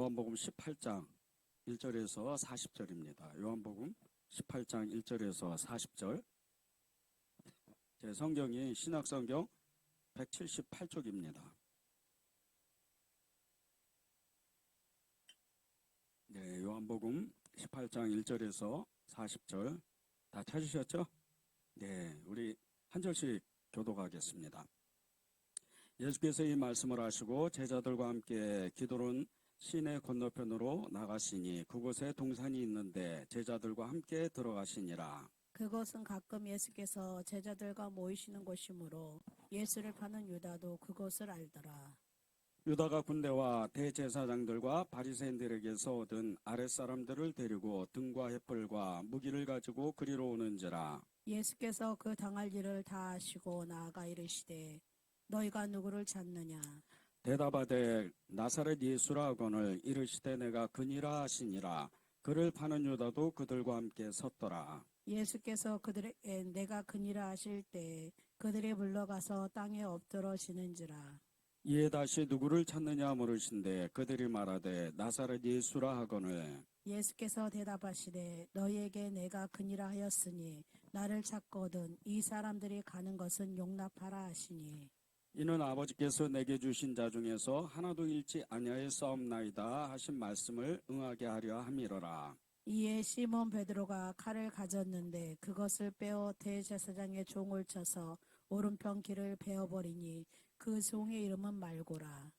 요한복음 18장 1절에서 40절입니다. 요한복음 18장 1절에서 40절. 제 성경이 신약성경 178쪽입니다. 네, 요한복음 18장 1절에서 40절 다 찾으셨죠? 네, 우리 한 절씩 교독하겠습니다. 예수께서 이 말씀을 하시고 제자들과 함께 기도론 시내 건너편으로 나가시니 그곳에 동산이 있는데 제자들과 함께 들어가시니라. 그것은 가끔 예수께서 제자들과 모이시는 곳이므로 예수를 파는 유다도 그곳을 알더라. 유다가 군대와 대제사장들과 바리새인들에게서 얻은 아랫사람들을 데리고 등과 횃불과 무기를 가지고 그리로 오는지라. 예수께서 그 당할 일을 다 아시고 나아가 이르시되 너희가 누구를 찾느냐? 대답하되 나사렛 예수라 하거늘 이르시되 내가 그니라 하시니라. 그를 파는 유다도 그들과 함께 섰더라. 예수께서 그들에게 내가 그니라 하실 때 그들이 물러가서 땅에 엎드러지는지라. 이에 다시 누구를 찾느냐 물으신데 그들이 말하되 나사렛 예수라 하거늘. 예수께서 대답하시되 너희에게 내가 그니라 하였으니 나를 찾거든 이 사람들이 가는 것은 용납하라 하시니 이는 아버지께서 내게 주신 자 중에서 하나도 잃지 아니하였사옵나이다 하신 말씀을 응하게 하려 함이로라. 이에 시몬 베드로가 칼을 가졌는데 그것을 빼어 대제사장의 종을 쳐서 오른편 귀를 베어버리니 그 종의 이름은 말고라.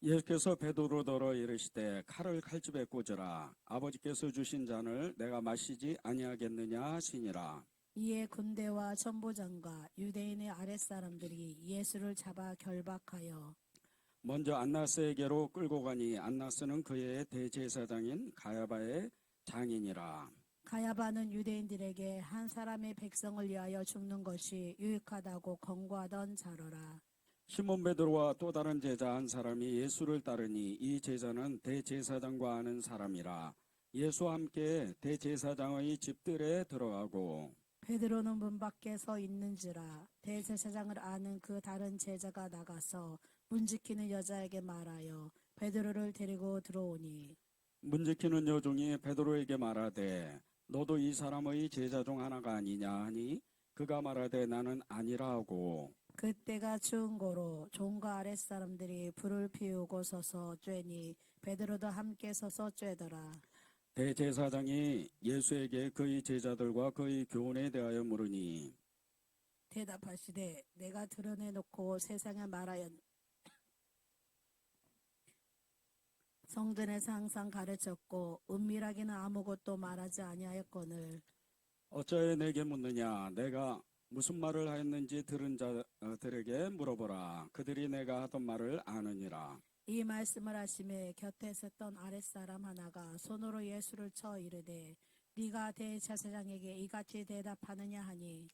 예수께서 베드로더러 이르시되 칼을 칼집에 꽂으라. 아버지께서 주신 잔을 내가 마시지 아니하겠느냐 하시니라. 이에 군대와 천부장과 유대인의 아랫사람들이 예수를 잡아 결박하여 먼저 안나스에게로 끌고 가니 안나스는 그의 대제사장인 가야바의 장인이라. 가야바는 유대인들에게 한 사람의 백성을 위하여 죽는 것이 유익하다고 권고하던 자로라. 시몬 베드로와 또 다른 제자 한 사람이 예수를 따르니 이 제자는 대제사장과 아는 사람이라. 예수와 함께 대제사장의 집들에 들어가고 베드로는 문 밖에 서 있는지라 대제사장을 아는 그 다른 제자가 나가서 문 지키는 여자에게 말하여 베드로를 데리고 들어오니 문 지키는 여종이 베드로에게 말하되 너도 이 사람의 제자 중 하나가 아니냐 하니 그가 말하되 나는 아니라 하고 그때가 추운 고로 종과 아랫사람들이 불을 피우고 서서 쬐니 베드로도 함께 서서 쬐더라. 대제사장이 예수에게 그의 제자들과 그의 교훈에 대하여 물으니 대답하시되 내가 드러내놓고 세상에 말하였 성전에서 항상 가르쳤고 은밀하게는 아무것도 말하지 아니하였거늘 어찌하여 내게 묻느냐 내가 무슨 말을 하였는지 들은 자들에게 물어보라. 그들이 내가 하던 말을 아느니라. 이 말씀을 하심에 곁에 섰던 아랫사람 하나가 손으로 예수를 쳐 이르되 네가 대제사장에게 이같이 대답하느냐 하니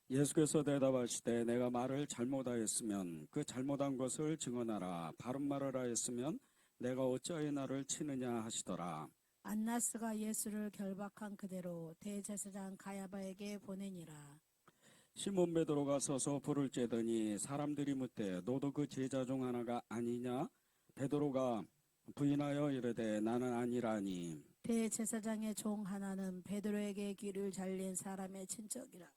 예수께서 대답하시되 내가 말을 잘못하였으면 그 잘못한 것을 증언하라. 바른 말을 하였으면 내가 어찌하여 나를 치느냐 하시더라. 안나스가 예수를 결박한 그대로 대제사장 가야바에게 보내니라. 시몬 베드로가 서서 불을 쬐더니 사람들이 묻되 너도 그 제자 중 하나가 아니냐? 베드로가 부인하여 이르되 나는 아니라니. 대제사장의 종 하나는 베드로에게 귀를 잘린 사람의 친척이라.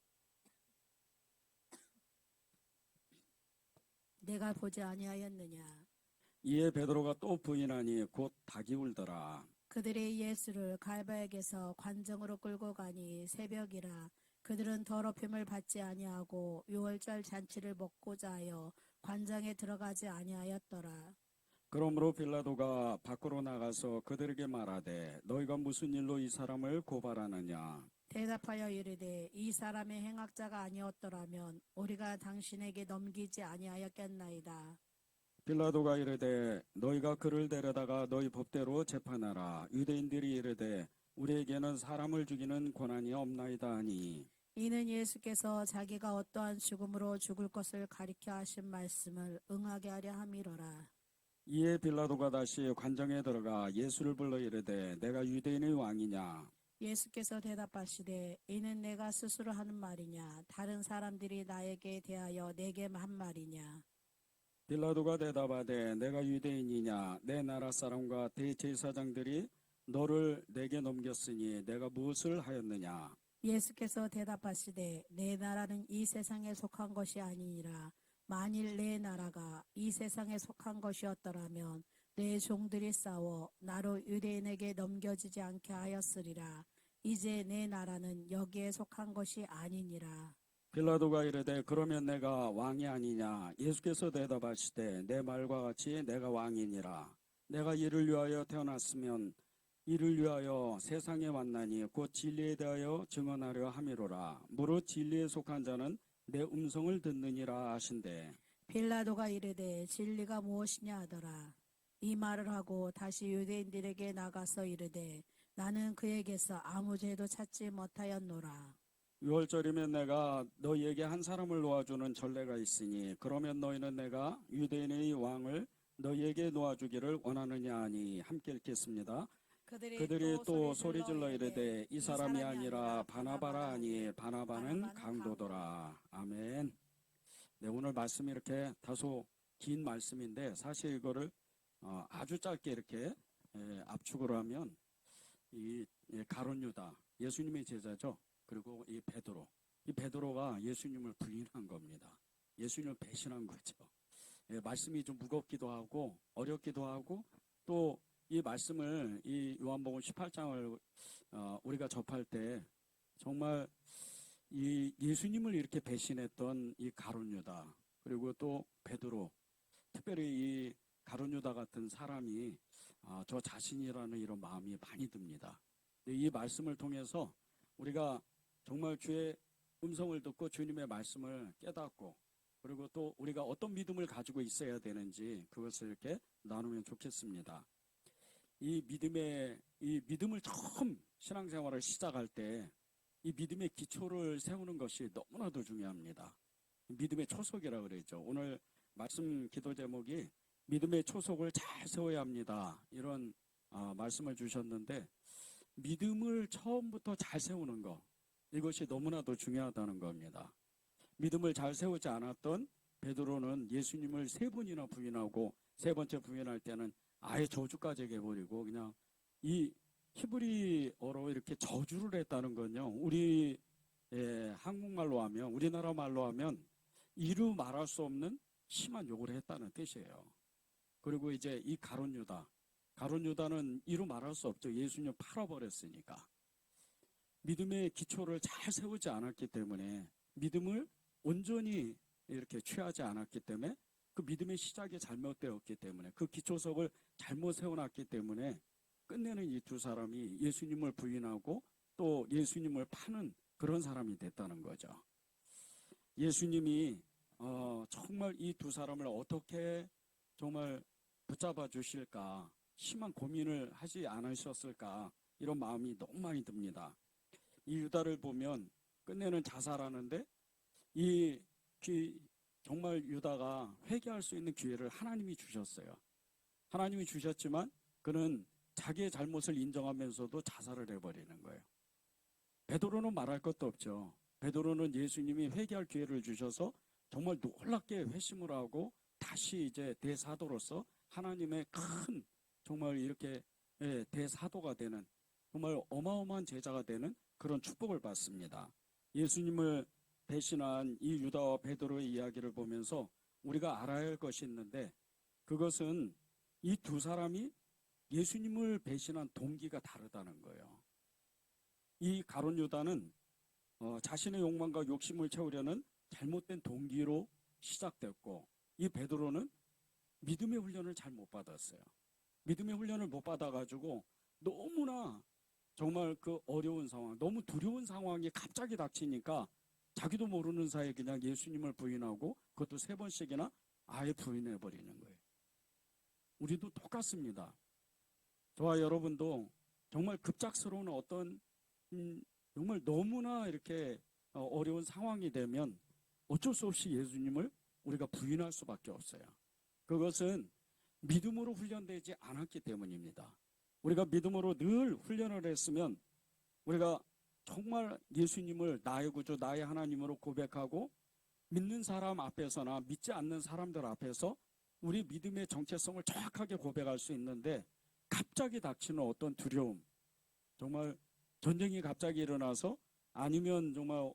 내가 보지 아니하였느냐? 이에 베드로가 또 부인하니 곧 닭이 울더라. 그들이 예수를 가야바에게서 관정으로 끌고 가니 새벽이라. 그들은 더럽힘을 받지 아니하고 유월절 잔치를 먹고자 하여 관장에 들어가지 아니하였더라. 그러므로 빌라도가 밖으로 나가서 그들에게 말하되 너희가 무슨 일로 이 사람을 고발하느냐? 대답하여 이르되 이 사람의 행악자가 아니었더라면 우리가 당신에게 넘기지 아니하였겠나이다. 빌라도가 이르되 너희가 그를 데려다가 너희 법대로 재판하라. 유대인들이 이르되 우리에게는 사람을 죽이는 권한이 없나이다 하니 이는 예수께서 자기가 어떠한 죽음으로 죽을 것을 가리켜 하신 말씀을 응하게 하려 함이로라. 이에 빌라도가 다시 관정에 들어가 예수를 불러 이르되 내가 유대인의 왕이냐? 예수께서 대답하시되 이는 내가 스스로 하는 말이냐 다른 사람들이 나에게 대하여 내게 한 말이냐. 빌라도가 대답하되 내가 유대인이냐 내 나라 사람과 대제사장들이 너를 내게 넘겼으니 내가 무엇을 하였느냐. 예수께서 대답하시되 내 나라는 이 세상에 속한 것이 아니니라. 만일 내 나라가 이 세상에 속한 것이었더라면 내 종들이 싸워 나로 유대인에게 넘겨지지 않게 하였으리라. 이제 내 나라는 여기에 속한 것이 아니니라. 빌라도가 이르되 그러면 내가 왕이 아니냐. 예수께서 대답하시되 내 말과 같이 내가 왕이니라. 내가 이를 위하여 태어났으면 이를 위하여 세상에 왔나니 곧 진리에 대하여 증언하려 함이로라. 무릇 진리에 속한 자는 내 음성을 듣느니라 하신대. 빌라도가 이르되 진리가 무엇이냐 하더라. 이 말을 하고 다시 유대인들에게 나가서 이르되 나는 그에게서 아무 죄도 찾지 못하였노라. 유월절이면 내가 너희에게 한 사람을 놓아주는 전례가 있으니 그러면 너희는 내가 유대인의 왕을 너희에게 놓아주기를 원하느냐 하니 함께 읽겠습니다. 그들이 또 소리질러 이르되 이 사람이 아니라 바나바라 하니 바나바는 강도더라. 아멘. 네, 오늘 말씀이 이렇게 다소 긴 말씀인데 사실 이거를 아주 짧게 이렇게 압축을 하면 이 가룟 유다 예수님의 제자죠. 그리고 이 베드로가 예수님을 부인한 겁니다. 예수님을 배신한 거죠. 말씀이 좀 무겁기도 하고 어렵기도 하고 또 이 말씀을 이 요한복음 18장을 우리가 접할 때 정말 이 예수님을 이렇게 배신했던 이 가룟 유다 그리고 또 베드로 특별히 이 가룟 유다 같은 사람이 저 자신이라는 이런 마음이 많이 듭니다. 이 말씀을 통해서 우리가 정말 주의 음성을 듣고 주님의 말씀을 깨닫고 그리고 또 우리가 어떤 믿음을 가지고 있어야 되는지 그것을 이렇게 나누면 좋겠습니다. 이 믿음을 처음 신앙생활을 시작할 때 이 믿음의 기초를 세우는 것이 너무나도 중요합니다. 믿음의 초석이라 그러죠. 오늘 말씀 기도 제목이 믿음의 초석을 잘 세워야 합니다. 이런 말씀을 주셨는데 믿음을 처음부터 잘 세우는 것 이것이 너무나도 중요하다는 겁니다. 믿음을 잘 세우지 않았던 베드로는 예수님을 3번이나 부인하고 3번째 부인할 때는 아예 저주까지 해버리고 그냥 이 히브리어로 이렇게 저주를 했다는 건요. 우리 한국말로 하면 우리나라 말로 하면 이루 말할 수 없는 심한 욕을 했다는 뜻이에요. 그리고 이제 이 가룟 유다는 이루 말할 수 없죠. 예수님 팔아버렸으니까. 믿음의 기초를 잘 세우지 않았기 때문에 믿음을 온전히 이렇게 취하지 않았기 때문에 그 믿음의 시작이 잘못되었기 때문에 그 기초석을 잘못 세워놨기 때문에 끝내는 이 두 사람이 예수님을 부인하고 또 예수님을 파는 그런 사람이 됐다는 거죠. 예수님이 정말 이 두 사람을 어떻게 정말 붙잡아 주실까 심한 고민을 하지 않으셨을까 이런 마음이 너무 많이 듭니다. 이 유다를 보면 끝내는 자살하는데 정말 유다가 회개할 수 있는 기회를 하나님이 주셨어요. 하나님이 주셨지만 그는 자기의 잘못을 인정하면서도 자살을 해버리는 거예요. 베드로는 말할 것도 없죠. 베드로는 예수님이 회개할 기회를 주셔서 정말 놀랍게 회심을 하고 다시 이제 대사도로서 하나님의 큰 정말 이렇게 대사도가 되는 정말 어마어마한 제자가 되는 그런 축복을 받습니다. 예수님을 배신한 이 유다와 베드로의 이야기를 보면서 우리가 알아야 할 것이 있는데 그것은 이 두 사람이 예수님을 배신한 동기가 다르다는 거예요. 이 가룟 유다는 자신의 욕망과 욕심을 채우려는 잘못된 동기로 시작됐고 이 베드로는 믿음의 훈련을 잘 못 받았어요. 믿음의 훈련을 못 받아가지고 너무나 정말 그 어려운 상황, 너무 두려운 상황이 갑자기 닥치니까 자기도 모르는 사이에 그냥 예수님을 부인하고 그것도 3번씩이나 아예 부인해버리는 거예요. 우리도 똑같습니다. 저와 여러분도 정말 급작스러운 어떤 정말 너무나 이렇게 어려운 상황이 되면 어쩔 수 없이 예수님을 우리가 부인할 수밖에 없어요. 그것은 믿음으로 훈련되지 않았기 때문입니다. 우리가 믿음으로 늘 훈련을 했으면 우리가 정말 예수님을 나의 구주, 나의 하나님으로 고백하고 믿는 사람 앞에서나 믿지 않는 사람들 앞에서 우리 믿음의 정체성을 정확하게 고백할 수 있는데 갑자기 닥치는 어떤 두려움, 정말 전쟁이 갑자기 일어나서 아니면 정말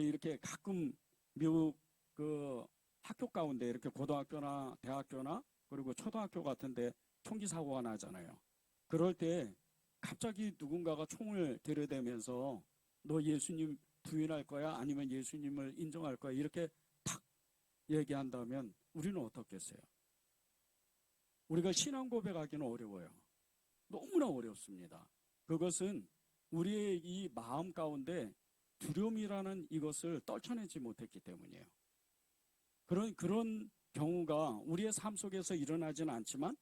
이렇게 가끔 미국 그 학교 가운데 이렇게 고등학교나 대학교나 그리고 초등학교 같은데 총기 사고가 나잖아요. 그럴 때 갑자기 누군가가 총을 들이대면서 너 예수님 부인할 거야? 아니면 예수님을 인정할 거야? 이렇게 탁 얘기한다면 우리는 어떻겠어요? 우리가 신앙 고백하기는 어려워요. 너무나 어렵습니다. 그것은 우리의 이 마음 가운데 두려움이라는 이것을 떨쳐내지 못했기 때문이에요. 그런 경우가 우리의 삶 속에서 일어나지는 않지만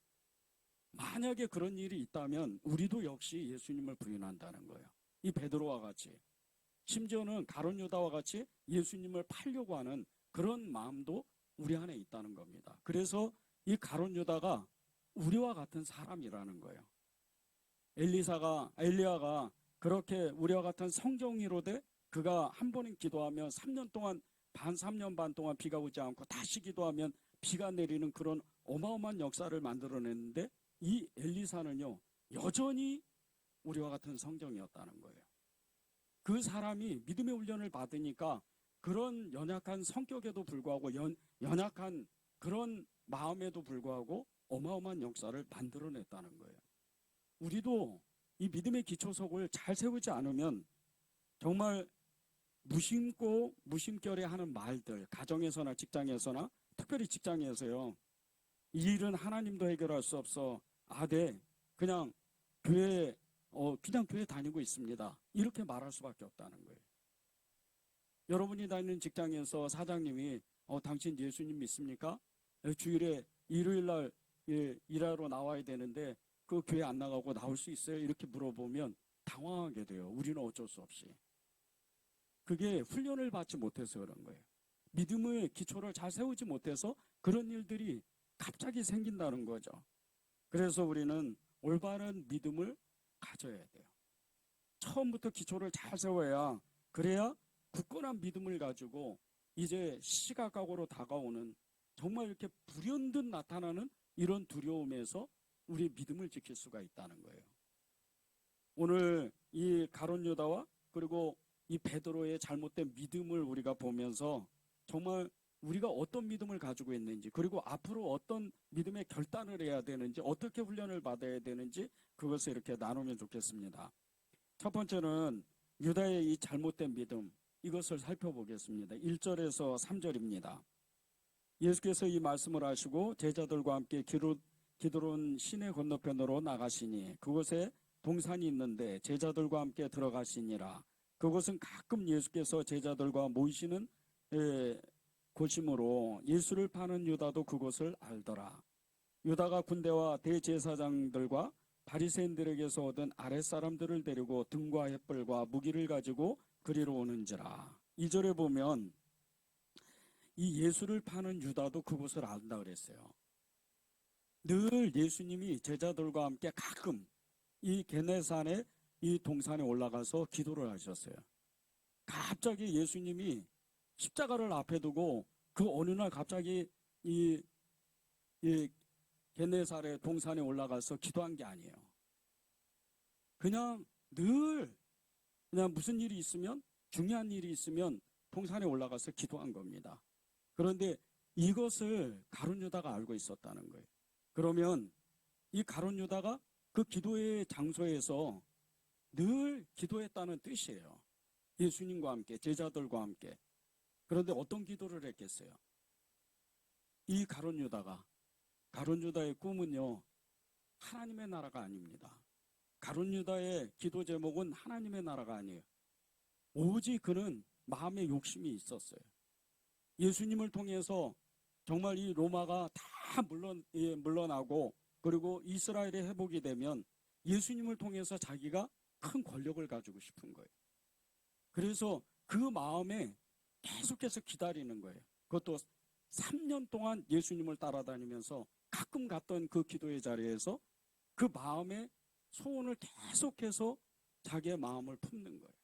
만약에 그런 일이 있다면 우리도 역시 예수님을 부인한다는 거예요. 이 베드로와 같이, 심지어는 가룟 유다와 같이 예수님을 팔려고 하는 그런 마음도 우리 안에 있다는 겁니다. 그래서 이 가룟 유다가 우리와 같은 사람이라는 거예요. 엘리야가 그렇게 우리와 같은 성경이로되 그가 한 번은 기도하면 3년 동안 3년 반 동안 비가 오지 않고 다시 기도하면 비가 내리는 그런 어마어마한 역사를 만들어냈는데 이 엘리사는요 여전히 우리와 같은 성경이었다는 거예요. 그 사람이 믿음의 훈련을 받으니까 그런 연약한 성격에도 불구하고 연약한 그런 마음에도 불구하고 어마어마한 역사를 만들어냈다는 거예요. 우리도 이 믿음의 기초석을 잘 세우지 않으면 정말 무심고 무심결에 하는 말들, 가정에서나 직장에서나 특별히 직장에서요. 이 일은 하나님도 해결할 수 없어. 네, 그냥 교회 다니고 있습니다. 이렇게 말할 수밖에 없다는 거예요. 여러분이 다니는 직장에서 사장님이 당신 예수님 믿습니까? 주일에 일요일 날 일하러 나와야 되는데 그 교회 안 나가고 나올 수 있어요? 이렇게 물어보면 당황하게 돼요. 우리는 어쩔 수 없이. 그게 훈련을 받지 못해서 그런 거예요. 믿음의 기초를 잘 세우지 못해서 그런 일들이 갑자기 생긴다는 거죠. 그래서 우리는 올바른 믿음을 가져야 돼요. 처음부터 기초를 잘 세워야 그래야 굳건한 믿음을 가지고 이제 시각각오로 다가오는 정말 이렇게 불현듯 나타나는 이런 두려움에서 우리 믿음을 지킬 수가 있다는 거예요. 오늘 이 가룟 유다와 그리고 이 베드로의 잘못된 믿음을 우리가 보면서 정말 우리가 어떤 믿음을 가지고 있는지 그리고 앞으로 어떤 믿음의 결단을 해야 되는지 어떻게 훈련을 받아야 되는지 그것을 이렇게 나누면 좋겠습니다. 첫 번째는 유다의 이 잘못된 믿음 이것을 살펴보겠습니다. 1절에서 3절입니다. 예수께서 이 말씀을 하시고 제자들과 함께 기드론 시내 건너편으로 나가시니 그곳에 동산이 있는데 제자들과 함께 들어가시니라. 그곳은 가끔 예수께서 제자들과 모이시는 곳이므로 예수를 파는 유다도 그곳을 알더라. 유다가 군대와 대제사장들과 바리새인들에게서 얻은 아랫사람들을 데리고 등과 횃불과 무기를 가지고 그리로 오는지라. 2절에 보면 이 예수를 파는 유다도 그곳을 안다 그랬어요. 늘 예수님이 제자들과 함께 가끔 이 게네산의 이 동산에 올라가서 기도를 하셨어요. 갑자기 예수님이 십자가를 앞에 두고 그 어느 날 갑자기 이 게네사렛 동산에 올라가서 기도한 게 아니에요. 그냥 늘 그냥 무슨 일이 있으면 중요한 일이 있으면 동산에 올라가서 기도한 겁니다. 그런데 이것을 가룟 유다가 알고 있었다는 거예요. 그러면 이 가룟 유다가 그 기도의 장소에서 늘 기도했다는 뜻이에요. 예수님과 함께 제자들과 함께. 그런데 어떤 기도를 했겠어요? 이 가룟 유다의 꿈은요 하나님의 나라가 아닙니다. 가룟 유다의 기도 제목은 하나님의 나라가 아니에요. 오직 그는 마음의 욕심이 있었어요. 예수님을 통해서 정말 이 로마가 다 물러나고 그리고 이스라엘의 회복이 되면 예수님을 통해서 자기가 큰 권력을 가지고 싶은 거예요. 그래서 그 마음에 계속해서 기다리는 거예요. 그것도 3년 동안 예수님을 따라다니면서 가끔 갔던 그 기도의 자리에서 그 마음의 소원을 계속해서 자기의 마음을 품는 거예요.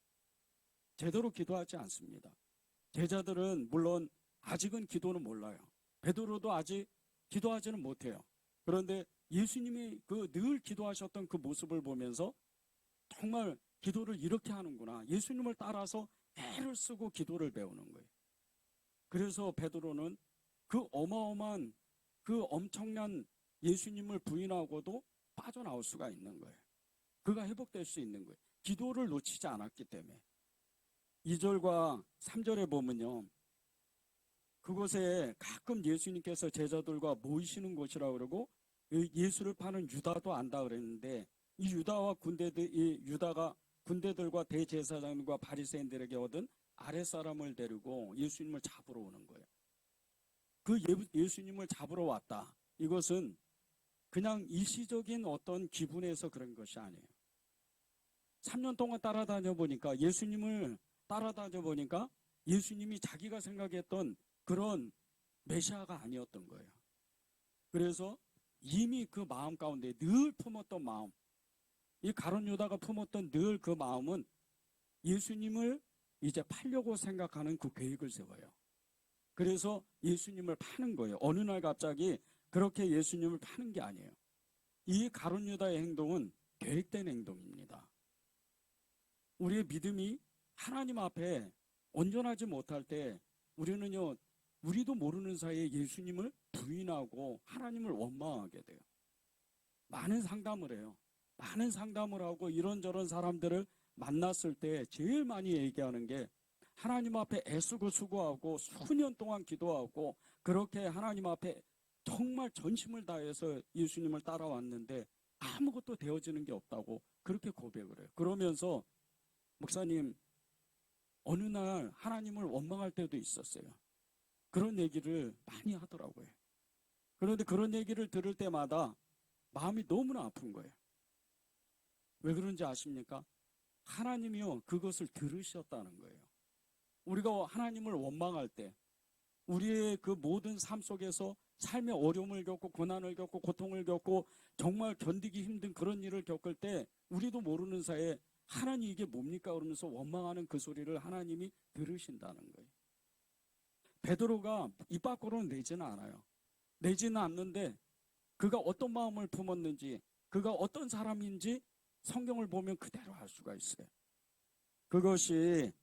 제대로 기도하지 않습니다. 제자들은 물론 아직은 기도는 몰라요. 베드로도 아직 기도하지는 못해요. 그런데 예수님이 그 늘 기도하셨던 그 모습을 보면서 정말 기도를 이렇게 하는구나. 예수님을 따라서 애를 쓰고 기도를 배우는 거예요. 그래서 베드로는 그 어마어마한 그 엄청난 예수님을 부인하고도 빠져나올 수가 있는 거예요. 그가 회복될 수 있는 거예요. 기도를 놓치지 않았기 때문에. 2절과 3절에 보면요. 그곳에 가끔 예수님께서 제자들과 모이시는 곳이라고 그러고 예수를 파는 유다도 안다 그랬는데 이 유다가 군대들과 대제사장과 바리새인들에게 얻은 아랫사람을 데리고 예수님을 잡으러 오는 거예요. 그 예수님을 잡으러 왔다. 이것은 그냥 일시적인 어떤 기분에서 그런 것이 아니에요. 3년 동안 따라다녀 보니까 예수님이 자기가 생각했던 그런 메시아가 아니었던 거예요. 그래서 이미 그 마음 가운데 늘 품었던 마음, 이 가룟 유다가 품었던 늘 그 마음은 예수님을 이제 팔려고 생각하는 그 계획을 세워요. 그래서 예수님을 파는 거예요. 어느 날 갑자기 그렇게 예수님을 파는 게 아니에요. 이 가룟 유다의 행동은 계획된 행동입니다. 우리의 믿음이 하나님 앞에 온전하지 못할 때 우리도 모르는 사이에 예수님을 부인하고 하나님을 원망하게 돼요. 많은 상담을 해요. 많은 상담을 하고 이런저런 사람들을 만났을 때 제일 많이 얘기하는 게 하나님 앞에 애쓰고 수고하고 수년 동안 기도하고 그렇게 하나님 앞에 정말 전심을 다해서 예수님을 따라왔는데 아무것도 되어지는 게 없다고 그렇게 고백을 해요. 그러면서 목사님, 어느 날 하나님을 원망할 때도 있었어요. 그런 얘기를 많이 하더라고요. 그런데 그런 얘기를 들을 때마다 마음이 너무나 아픈 거예요. 왜 그런지 아십니까? 하나님이요, 그것을 들으셨다는 거예요. 우리가 하나님을 원망할 때 우리의 그 모든 삶 속에서 삶의 어려움을 겪고 고난을 겪고 고통을 겪고 정말 견디기 힘든 그런 일을 겪을 때 우리도 모르는 사이에 하나님 이게 뭡니까? 그러면서 원망하는 그 소리를 하나님이 들으신다는 거예요. 베드로가 입 밖으로는 내지는 않아요. 내지는 않는데 그가 어떤 마음을 품었는지 그가 어떤 사람인지 성경을 보면 그대로 알 수가 있어요. 그것이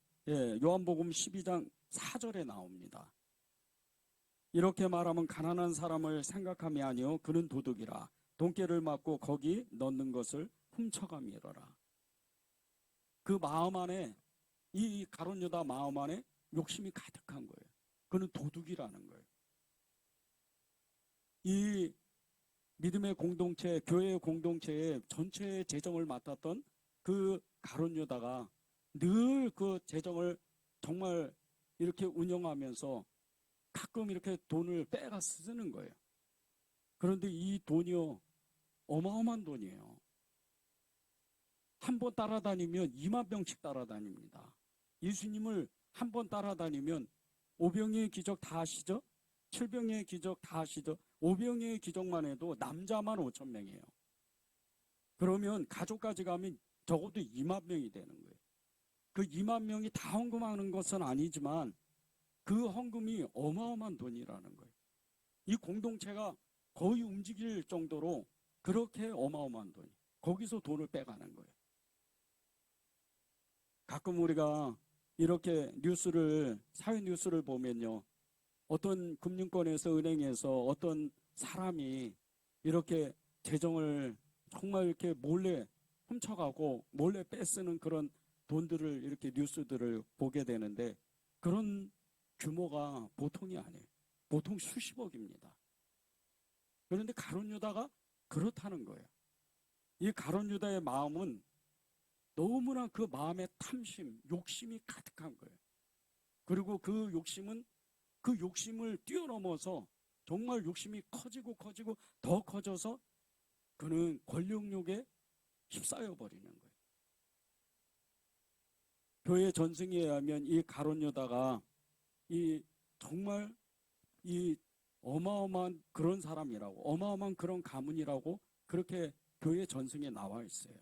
요한복음 12장 4절에 나옵니다. 이렇게 말하면 가난한 사람을 생각함이 아니요 그는 도둑이라 돈깨를 맞고 거기 넣는 것을 훔쳐감이로라. 그 마음 안에 이 가룟 유다 마음 안에 욕심이 가득한 거예요. 그는 도둑이라는 거예요. 이 믿음의 공동체, 교회의 공동체의 전체의 재정을 맡았던 그 가룟 유다가 늘 그 재정을 정말 이렇게 운영하면서 가끔 이렇게 돈을 빼가 쓰는 거예요. 그런데 이 돈이요, 어마어마한 돈이에요. 한 번 따라다니면 2만 병씩 따라다닙니다. 예수님을 한 번 따라다니면 5병의 기적 다 아시죠? 7병의 기적 다 아시죠? 5병의 기적만 해도 남자만 5천 명이에요. 그러면 가족까지 가면 적어도 2만 명이 되는 거예요. 그 2만 명이 다 헌금하는 것은 아니지만 그 헌금이 어마어마한 돈이라는 거예요. 이 공동체가 거의 움직일 정도로 그렇게 어마어마한 돈이 거기서 돈을 빼가는 거예요. 가끔 우리가 이렇게 사회 뉴스를 보면요, 어떤 금융권에서 은행에서 어떤 사람이 이렇게 재정을 정말 이렇게 몰래 훔쳐가고 몰래 뺏쓰는 그런 돈들을 이렇게 뉴스들을 보게 되는데 그런 규모가 보통이 아니에요. 보통 수십억입니다. 그런데 가룟 유다가 그렇다는 거예요. 이 가룟 유다의 마음은 너무나 그 마음의 탐심, 욕심이 가득한 거예요. 그리고 그 욕심을 뛰어넘어서 정말 욕심이 커지고 더 커져서 그는 권력욕에 휩싸여 버리는 거예요. 교회 전승에 의하면 이 가룟 유다가 정말 이 어마어마한 그런 사람이라고, 어마어마한 그런 가문이라고 그렇게 교회 전승에 나와 있어요.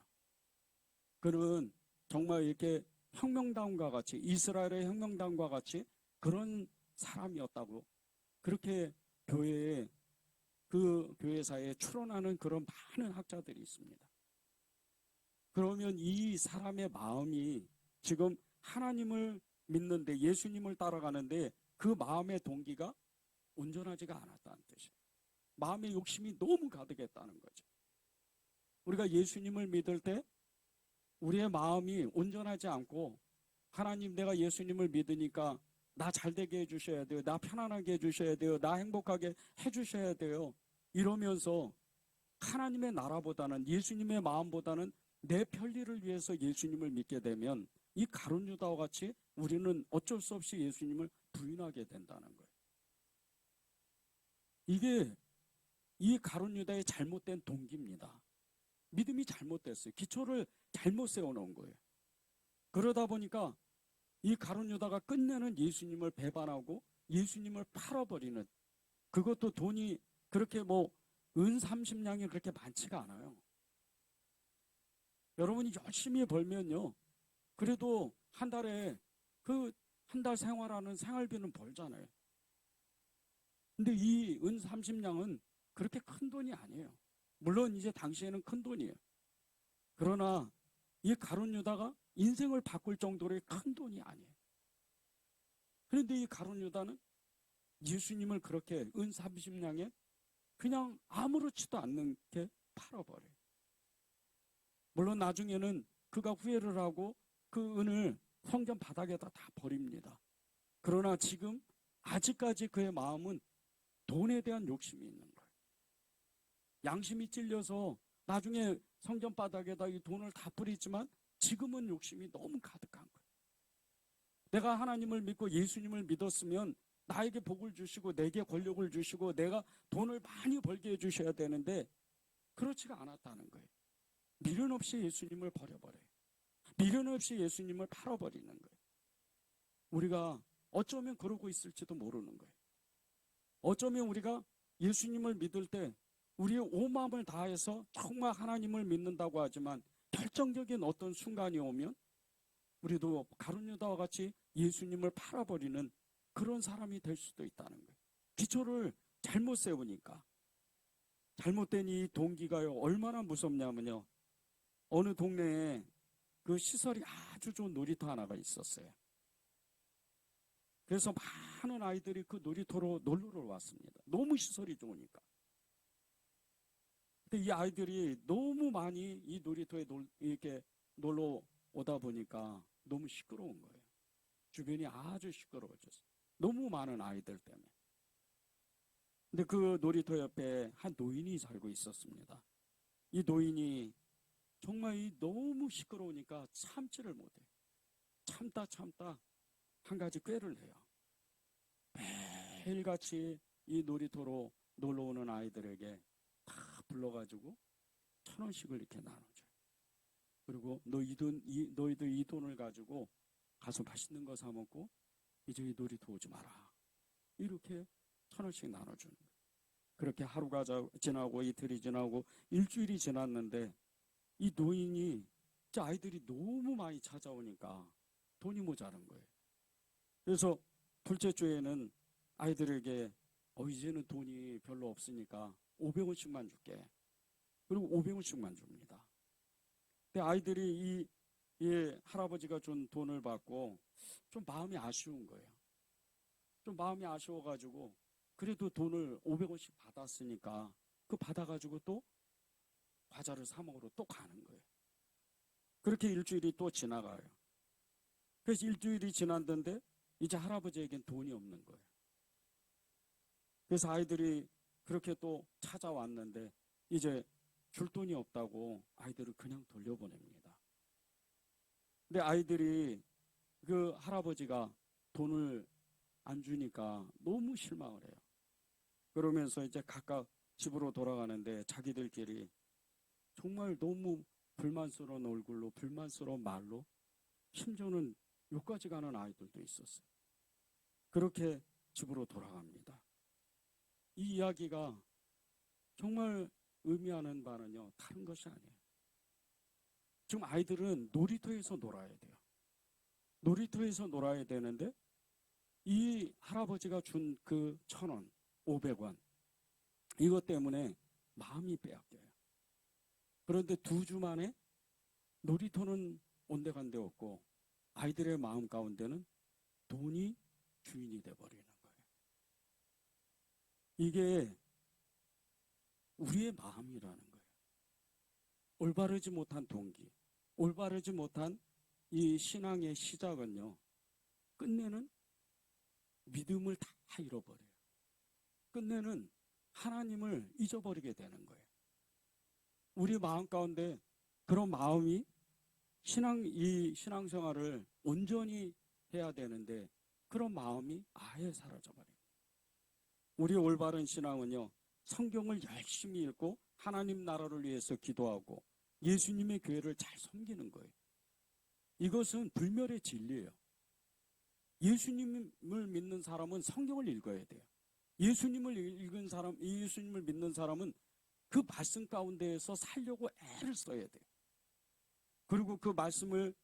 그는 정말 이렇게 혁명당과 같이, 이스라엘의 혁명당과 같이 그런 사람이었다고 그렇게 교회에 그 교회사에 추론하는 그런 많은 학자들이 있습니다. 그러면 이 사람의 마음이 지금 하나님을 믿는데, 예수님을 따라가는데 그 마음의 동기가 온전하지가 않았다는 뜻이에요. 마음의 욕심이 너무 가득했다는 거죠. 우리가 예수님을 믿을 때 우리의 마음이 온전하지 않고, 하나님, 내가 예수님을 믿으니까 나 잘되게 해주셔야 돼요, 나 편안하게 해주셔야 돼요, 나 행복하게 해주셔야 돼요, 이러면서 하나님의 나라보다는, 예수님의 마음보다는 내 편리를 위해서 예수님을 믿게 되면 이 가룟 유다와 같이 우리는 어쩔 수 없이 예수님을 부인하게 된다는 거예요. 이게 이 가룟 유다의 잘못된 동기입니다. 믿음이 잘못됐어요. 기초를 잘못 세워놓은 거예요. 그러다 보니까 이 가룟 유다가 끝내는 예수님을 배반하고 예수님을 팔아버리는, 그것도 돈이 그렇게 은 30냥이 그렇게 많지가 않아요. 여러분이 열심히 벌면요, 그래도 한 달에 그 한 달 생활하는 생활비는 벌잖아요. 근데 이 은 30냥은 그렇게 큰 돈이 아니에요. 물론 이제 당시에는 큰 돈이에요. 그러나 이 가룟 유다가 인생을 바꿀 정도의 큰 돈이 아니에요. 그런데 이 가룟 유다는 예수님을 그렇게 은 30냥에 그냥 아무렇지도 않는 게 팔아버려요. 물론 나중에는 그가 후회를 하고 그 은을 성전 바닥에다 다 버립니다. 그러나 지금 아직까지 그의 마음은 돈에 대한 욕심이 있는 거예요. 양심이 찔려서 나중에 성전 바닥에다 이 돈을 다 뿌리지만 지금은 욕심이 너무 가득한 거예요. 내가 하나님을 믿고 예수님을 믿었으면 나에게 복을 주시고 내게 권력을 주시고 내가 돈을 많이 벌게 해주셔야 되는데 그렇지가 않았다는 거예요. 미련 없이 예수님을 버려버려요. 미련 없이 예수님을 팔아버리는 거예요. 우리가 어쩌면 그러고 있을지도 모르는 거예요. 어쩌면 우리가 예수님을 믿을 때 우리의 온 마음을 다해서 정말 하나님을 믿는다고 하지만 결정적인 어떤 순간이 오면 우리도 가룟 유다와 같이 예수님을 팔아버리는 그런 사람이 될 수도 있다는 거예요. 기초를 잘못 세우니까. 잘못된 이 동기가요, 얼마나 무섭냐면요, 어느 동네에 그 시설이 아주 좋은 놀이터 하나가 있었어요. 그래서 많은 아이들이 그 놀이터로 놀러 왔습니다. 너무 시설이 좋으니까. 근데 이 아이들이 너무 많이 이 놀이터에 이렇게 놀러 오다 보니까 너무 시끄러운 거예요. 주변이 아주 시끄러워졌어요. 너무 많은 아이들 때문에. 근데 그 놀이터 옆에 한 노인이 살고 있었습니다. 이 노인이 정말 너무 시끄러우니까 참지를 못해요. 참다 한 가지 꾀를 해요. 매일같이 이 놀이터로 놀러 오는 아이들에게 다 불러가지고 1,000원씩을 이렇게 나눠줘요. 그리고 너희들 이 돈을 가지고 가서 맛있는 거 사 먹고 이제 이 놀이터 오지 마라. 이렇게 1,000원씩 나눠주는 거예요. 그렇게 하루가 지나고 이틀이 지나고 일주일이 지났는데 이 노인이 이제 아이들이 너무 많이 찾아오니까 돈이 모자란 거예요. 그래서 둘째 주에는 아이들에게 이제는 돈이 별로 없으니까 500원씩만 줄게. 그리고 500원씩만 줍니다. 근데 아이들이 이 할아버지가 준 돈을 받고 좀 마음이 아쉬운 거예요. 좀 마음이 아쉬워가지고 그래도 돈을 500원씩 받았으니까 그 받아가지고 또 과자를 사 먹으러 또 가는 거예요. 그렇게 일주일이 또 지나가요. 그래서 일주일이 지났는데 이제 할아버지에겐 돈이 없는 거예요. 그래서 아이들이 그렇게 또 찾아왔는데 이제 줄 돈이 없다고 아이들을 그냥 돌려보냅니다. 근데 아이들이 그 할아버지가 돈을 안 주니까 너무 실망을 해요. 그러면서 이제 각각 집으로 돌아가는데 자기들끼리 정말 너무 불만스러운 얼굴로, 불만스러운 말로, 심지어는 욕까지 가는 아이들도 있었어요. 그렇게 집으로 돌아갑니다. 이 이야기가 정말 의미하는 바는요, 다른 것이 아니에요. 지금 아이들은 놀이터에서 놀아야 돼요. 놀이터에서 놀아야 되는데 이 할아버지가 준 그 1,000원, 500원, 이것 때문에 마음이 빼앗겨요. 그런데 2주 만에 놀이터는 온데간데 없고 아이들의 마음 가운데는 돈이 주인이 돼버리는 거예요. 이게 우리의 마음이라는 거예요. 올바르지 못한 동기, 올바르지 못한 이 신앙의 시작은요, 끝내는 믿음을 다 잃어버려요. 끝내는 하나님을 잊어버리게 되는 거예요. 우리 마음 가운데 그런 마음이 이 신앙생활을 온전히 해야 되는데 그런 마음이 아예 사라져버려요. 우리 올바른 신앙은요, 성경을 열심히 읽고 하나님 나라를 위해서 기도하고 예수님의 교회를 잘 섬기는 거예요. 이것은 불멸의 진리예요. 예수님을 믿는 사람은 성경을 읽어야 돼요. 예수님을 믿는 사람은 그 말씀 가운데에서 살려고 애를 써야 돼요. 그리고 그 말씀을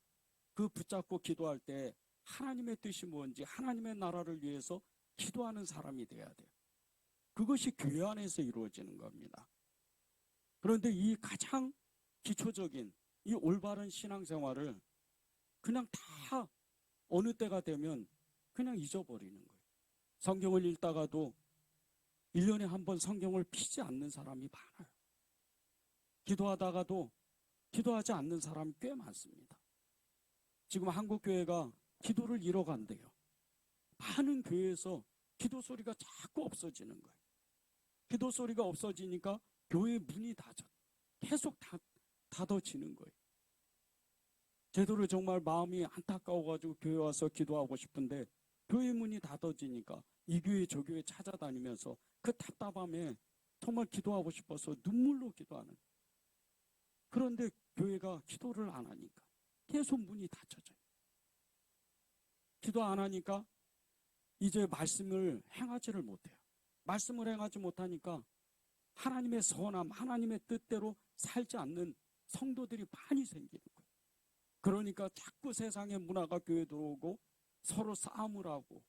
붙잡고 기도할 때 하나님의 뜻이 뭔지, 하나님의 나라를 위해서 기도하는 사람이 돼야 돼요. 그것이 교회 안에서 이루어지는 겁니다. 그런데 이 가장 기초적인 이 올바른 신앙생활을 그냥 다 어느 때가 되면 그냥 잊어버리는 거예요. 성경을 읽다가도 1년에 한 번 성경을 피지 않는 사람이 많아요. 기도하다가도 기도하지 않는 사람이 꽤 많습니다. 지금 한국교회가 기도를 잃어간대요. 많은 교회에서 기도 소리가 자꾸 없어지는 거예요. 기도 소리가 없어지니까 교회 문이 계속 닫아지는 거예요. 제대로 정말 마음이 안타까워가지고 교회 와서 기도하고 싶은데 교회 문이 닫아지니까 이 교회 저 교회 찾아다니면서 그 답답함에 정말 기도하고 싶어서 눈물로 기도하는. 그런데 교회가 기도를 안 하니까 계속 문이 닫혀져요. 기도 안 하니까 이제 말씀을 행하지를 못해요. 말씀을 행하지 못하니까 하나님의 선함, 하나님의 뜻대로 살지 않는 성도들이 많이 생기는 거예요. 그러니까 자꾸 세상의 문화가 교회에 들어오고 서로 싸움을 하고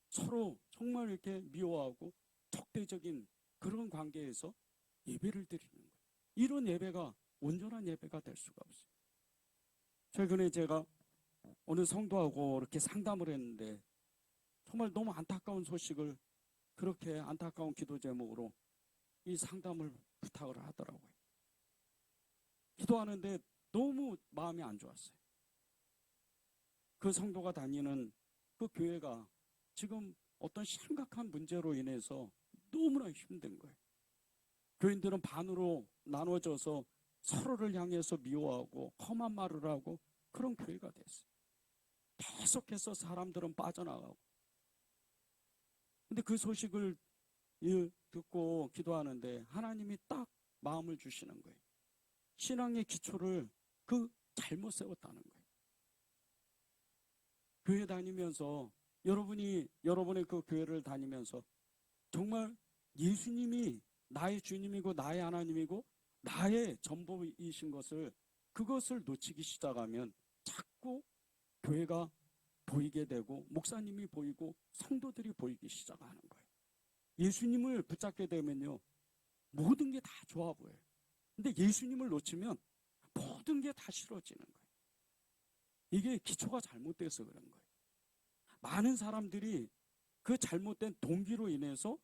서로 정말 이렇게 미워하고 적대적인 그런 관계에서 예배를 드리는 거예요. 이런 예배가 온전한 예배가 될 수가 없어요. 최근에 제가 어느 성도하고 이렇게 상담을 했는데 정말 너무 안타까운 소식을 그렇게 안타까운 기도 제목으로 이 상담을 부탁을 하더라고요. 기도하는데 너무 마음이 안 좋았어요. 그 성도가 다니는 그 교회가 지금 어떤 심각한 문제로 인해서 너무나 힘든 거예요. 교인들은 반으로 나눠져서 서로를 향해서 미워하고 험한 말을 하고 그런 교회가 됐어요. 계속해서 사람들은 빠져나가고. 근데 그 소식을 듣고 기도하는데 하나님이 딱 마음을 주시는 거예요. 신앙의 기초를 잘못 세웠다는 거예요. 교회 다니면서 여러분의 그 교회를 다니면서 정말 예수님이 나의 주님이고 나의 하나님이고 나의 전부이신 그것을 놓치기 시작하면 자꾸 교회가 보이게 되고 목사님이 보이고 성도들이 보이기 시작하는 거예요. 예수님을 붙잡게 되면요, 모든 게 다 좋아 보여요. 근데 예수님을 놓치면 모든 게 다 싫어지는 거예요. 이게 기초가 잘못돼서 그런 거예요. 많은 사람들이 그 잘못된 동기로 인해서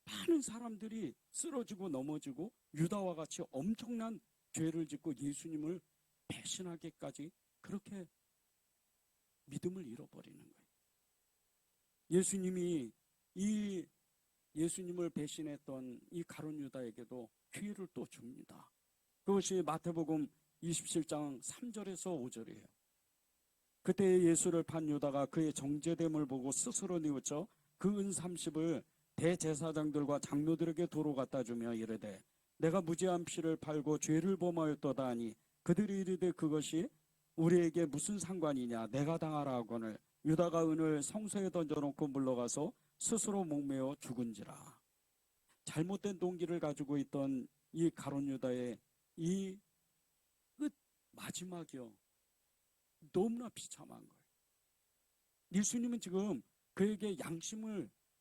많은 사람들이 쓰러지고 넘어지고 유다와 같이 엄청난 죄를 짓고 예수님을 배신하기까지 그렇게 믿음을 잃어버리는 거예요. 예수님을 배신했던 이 가룟 유다에게도 기회를 또 줍니다. 그것이 마태복음 27장 3절에서 5절이에요. 그때 예수를 판 유다가 그의 정죄됨을 보고 스스로 뉘우쳐 그 은 30을 대제사장들과 장로들에게 도로 갖다 주며 이르되 내가 무죄한 피를 팔고 죄를 범하였도다 하니 그들이 이르되 그것이 우리에게 무슨 상관이냐, 내가 당하라 하거늘 유다가 은을 성소에 던져놓고 물러가서 스스로 목매어 죽은지라. 잘못된 동기를 가지고 있던 이 가룟 유다의 이 끝 마지막이요, 너무나 비참한 거예요. 예수님은 지금 그에게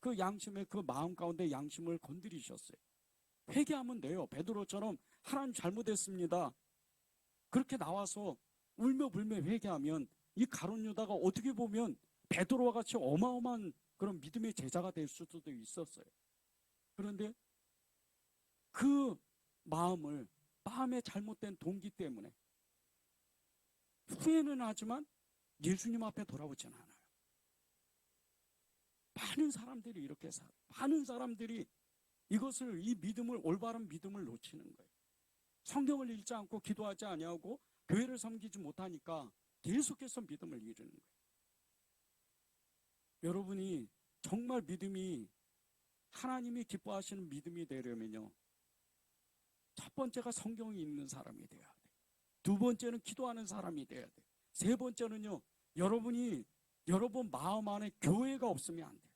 그 양심의 그 마음 가운데 양심을 건드리셨어요. 회개하면 돼요. 베드로처럼 하나님 잘못했습니다. 그렇게 나와서 울며 불며 회개하면 이 가룟 유다가 어떻게 보면 베드로와 같이 어마어마한 그런 믿음의 제자가 될 수도 있었어요. 그런데 그 마음에 잘못된 동기 때문에 후회는 하지만 예수님 앞에 돌아오지는 않아요. 많은 사람들이 이렇게 살아요. 많은 사람들이 이 믿음을, 올바른 믿음을 놓치는 거예요. 성경을 읽지 않고 기도하지 아니하고 교회를 섬기지 못하니까 계속해서 믿음을 잃는 거예요. 여러분이 정말 믿음이 하나님이 기뻐하시는 믿음이 되려면요, 첫 번째가 성경이 있는 사람이 돼야 돼요. 두 번째는 기도하는 사람이 돼야 돼요. 세 번째는요, 여러분 마음 안에 교회가 없으면 안 돼요.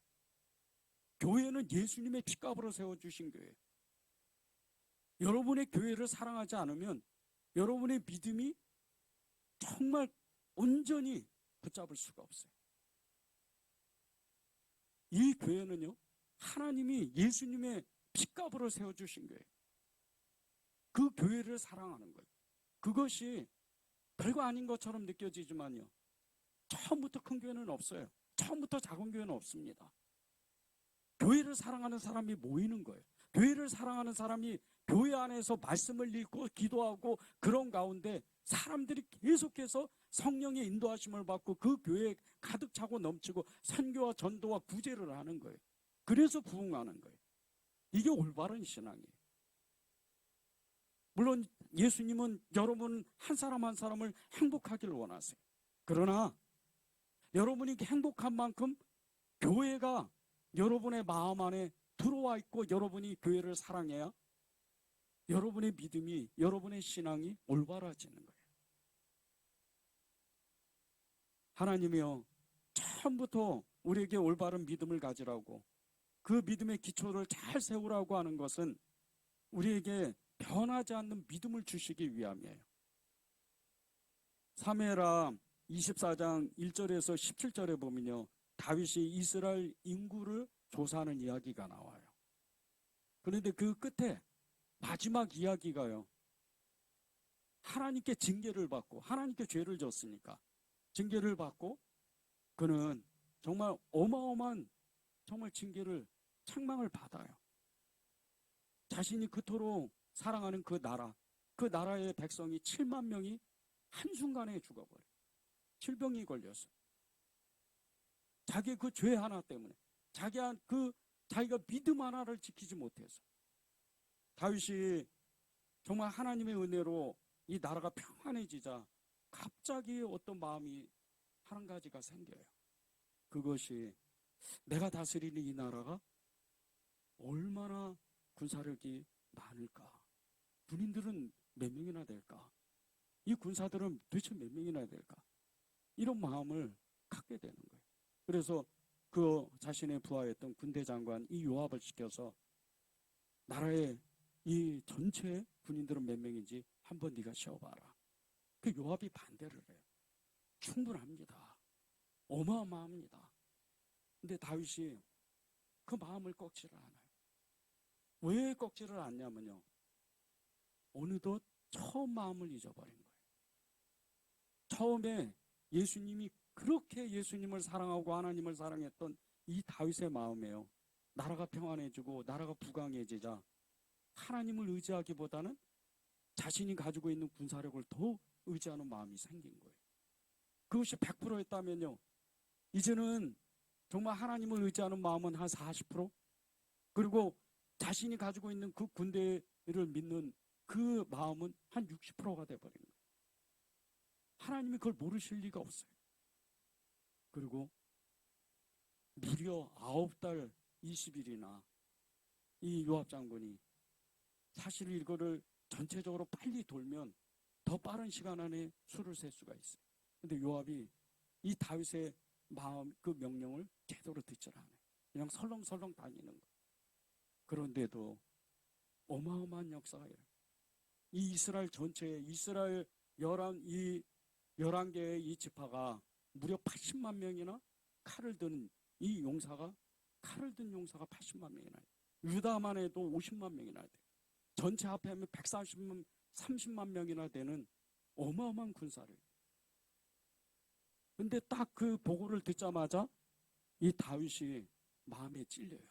교회는 예수님의 핏값으로 세워주신 교회예요. 여러분의 교회를 사랑하지 않으면 여러분의 믿음이 정말 온전히 붙잡을 수가 없어요. 이 교회는요, 하나님이 예수님의 핏값으로 세워주신 교회예요. 그 교회를 사랑하는 거예요. 그것이 별거 아닌 것처럼 느껴지지만요, 처음부터 큰 교회는 없어요. 처음부터 작은 교회는 없습니다. 교회를 사랑하는 사람이 모이는 거예요. 교회를 사랑하는 사람이 교회 안에서 말씀을 읽고 기도하고 그런 가운데 사람들이 계속해서 성령의 인도하심을 받고 그 교회에 가득 차고 넘치고 선교와 전도와 구제를 하는 거예요. 그래서 부흥하는 거예요. 이게 올바른 신앙이에요. 물론 예수님은 여러분 한 사람 한 사람을 행복하기를 원하세요. 그러나 여러분이 행복한 만큼 교회가 여러분의 마음 안에 들어와 있고 여러분이 교회를 사랑해야 여러분의 믿음이, 여러분의 신앙이 올바라지는 거예요. 하나님이요, 처음부터 우리에게 올바른 믿음을 가지라고, 그 믿음의 기초를 잘 세우라고 하는 것은 우리에게 변하지 않는 믿음을 주시기 위함이에요. 사무엘하 24장 1절에서 17절에 보면요, 다윗이 이스라엘 인구를 조사하는 이야기가 나와요. 그런데 그 끝에 마지막 이야기가요, 하나님께 징계를 받고, 하나님께 죄를 졌으니까 징계를 받고 그는 정말 어마어마한 정말 징계를, 책망을 받아요. 자신이 그토록 사랑하는 그 나라의 백성이 7만 명이 한순간에 죽어버려요. 질병이 걸려서. 자기 그 죄 하나 때문에, 자기가 믿음 하나를 지키지 못해서. 다윗이 정말 하나님의 은혜로 이 나라가 평안해지자 갑자기 어떤 마음이 한 가지가 생겨요. 그것이 내가 다스리는 이 나라가 얼마나 군사력이 많을까? 군인들은 몇 명이나 될까? 이 군사들은 도대체 몇 명이나 될까? 이런 마음을 갖게 되는 거예요. 그래서 그 자신의 부하였던 군대 장관 이 요압을 시켜서 나라의 이 전체 군인들은 몇 명인지 한번 네가 세어봐라. 그 요압이 반대를 해요. 충분합니다. 어마어마합니다. 근데 다윗이 그 마음을 꺾지를 않아요. 왜 꺾지를 않냐면요, 어느덧 처음 마음을 잊어버린 거예요. 처음에 예수님이 그렇게 예수님을 사랑하고 하나님을 사랑했던 이 다윗의 마음에요, 나라가 평안해지고 나라가 부강해지자 하나님을 의지하기보다는 자신이 가지고 있는 군사력을 더 의지하는 마음이 생긴 거예요. 그것이 100%였다면요, 이제는 정말 하나님을 의지하는 마음은 한 40%, 그리고 자신이 가지고 있는 그 군대를 믿는 그 마음은 한 60%가 돼버린 거예요. 하나님이 그걸 모르실 리가 없어요. 그리고 무려 9달 20일이나 이 요압 장군이, 사실 이거를 전체적으로 빨리 돌면 더 빠른 시간 안에 수를 셀 수가 있어요. 근데 요압이 이 다윗의 마음, 그 명령을 제대로 듣질 않아요. 그냥 설렁설렁 다니는 거예요. 그런데도 어마어마한 역사가 일어나요. 이 이스라엘 전체에, 이스라엘 11개의 이 지파가 무려 80만 명이나 칼을 든 용사가 80만 명이나 돼요. 유다만 해도 50만 명이나 돼요. 전체 합하면 130만 명이나 되는 어마어마한 군사를. 근데 딱 그 보고를 듣자마자 이 다윗이 마음에 찔려요.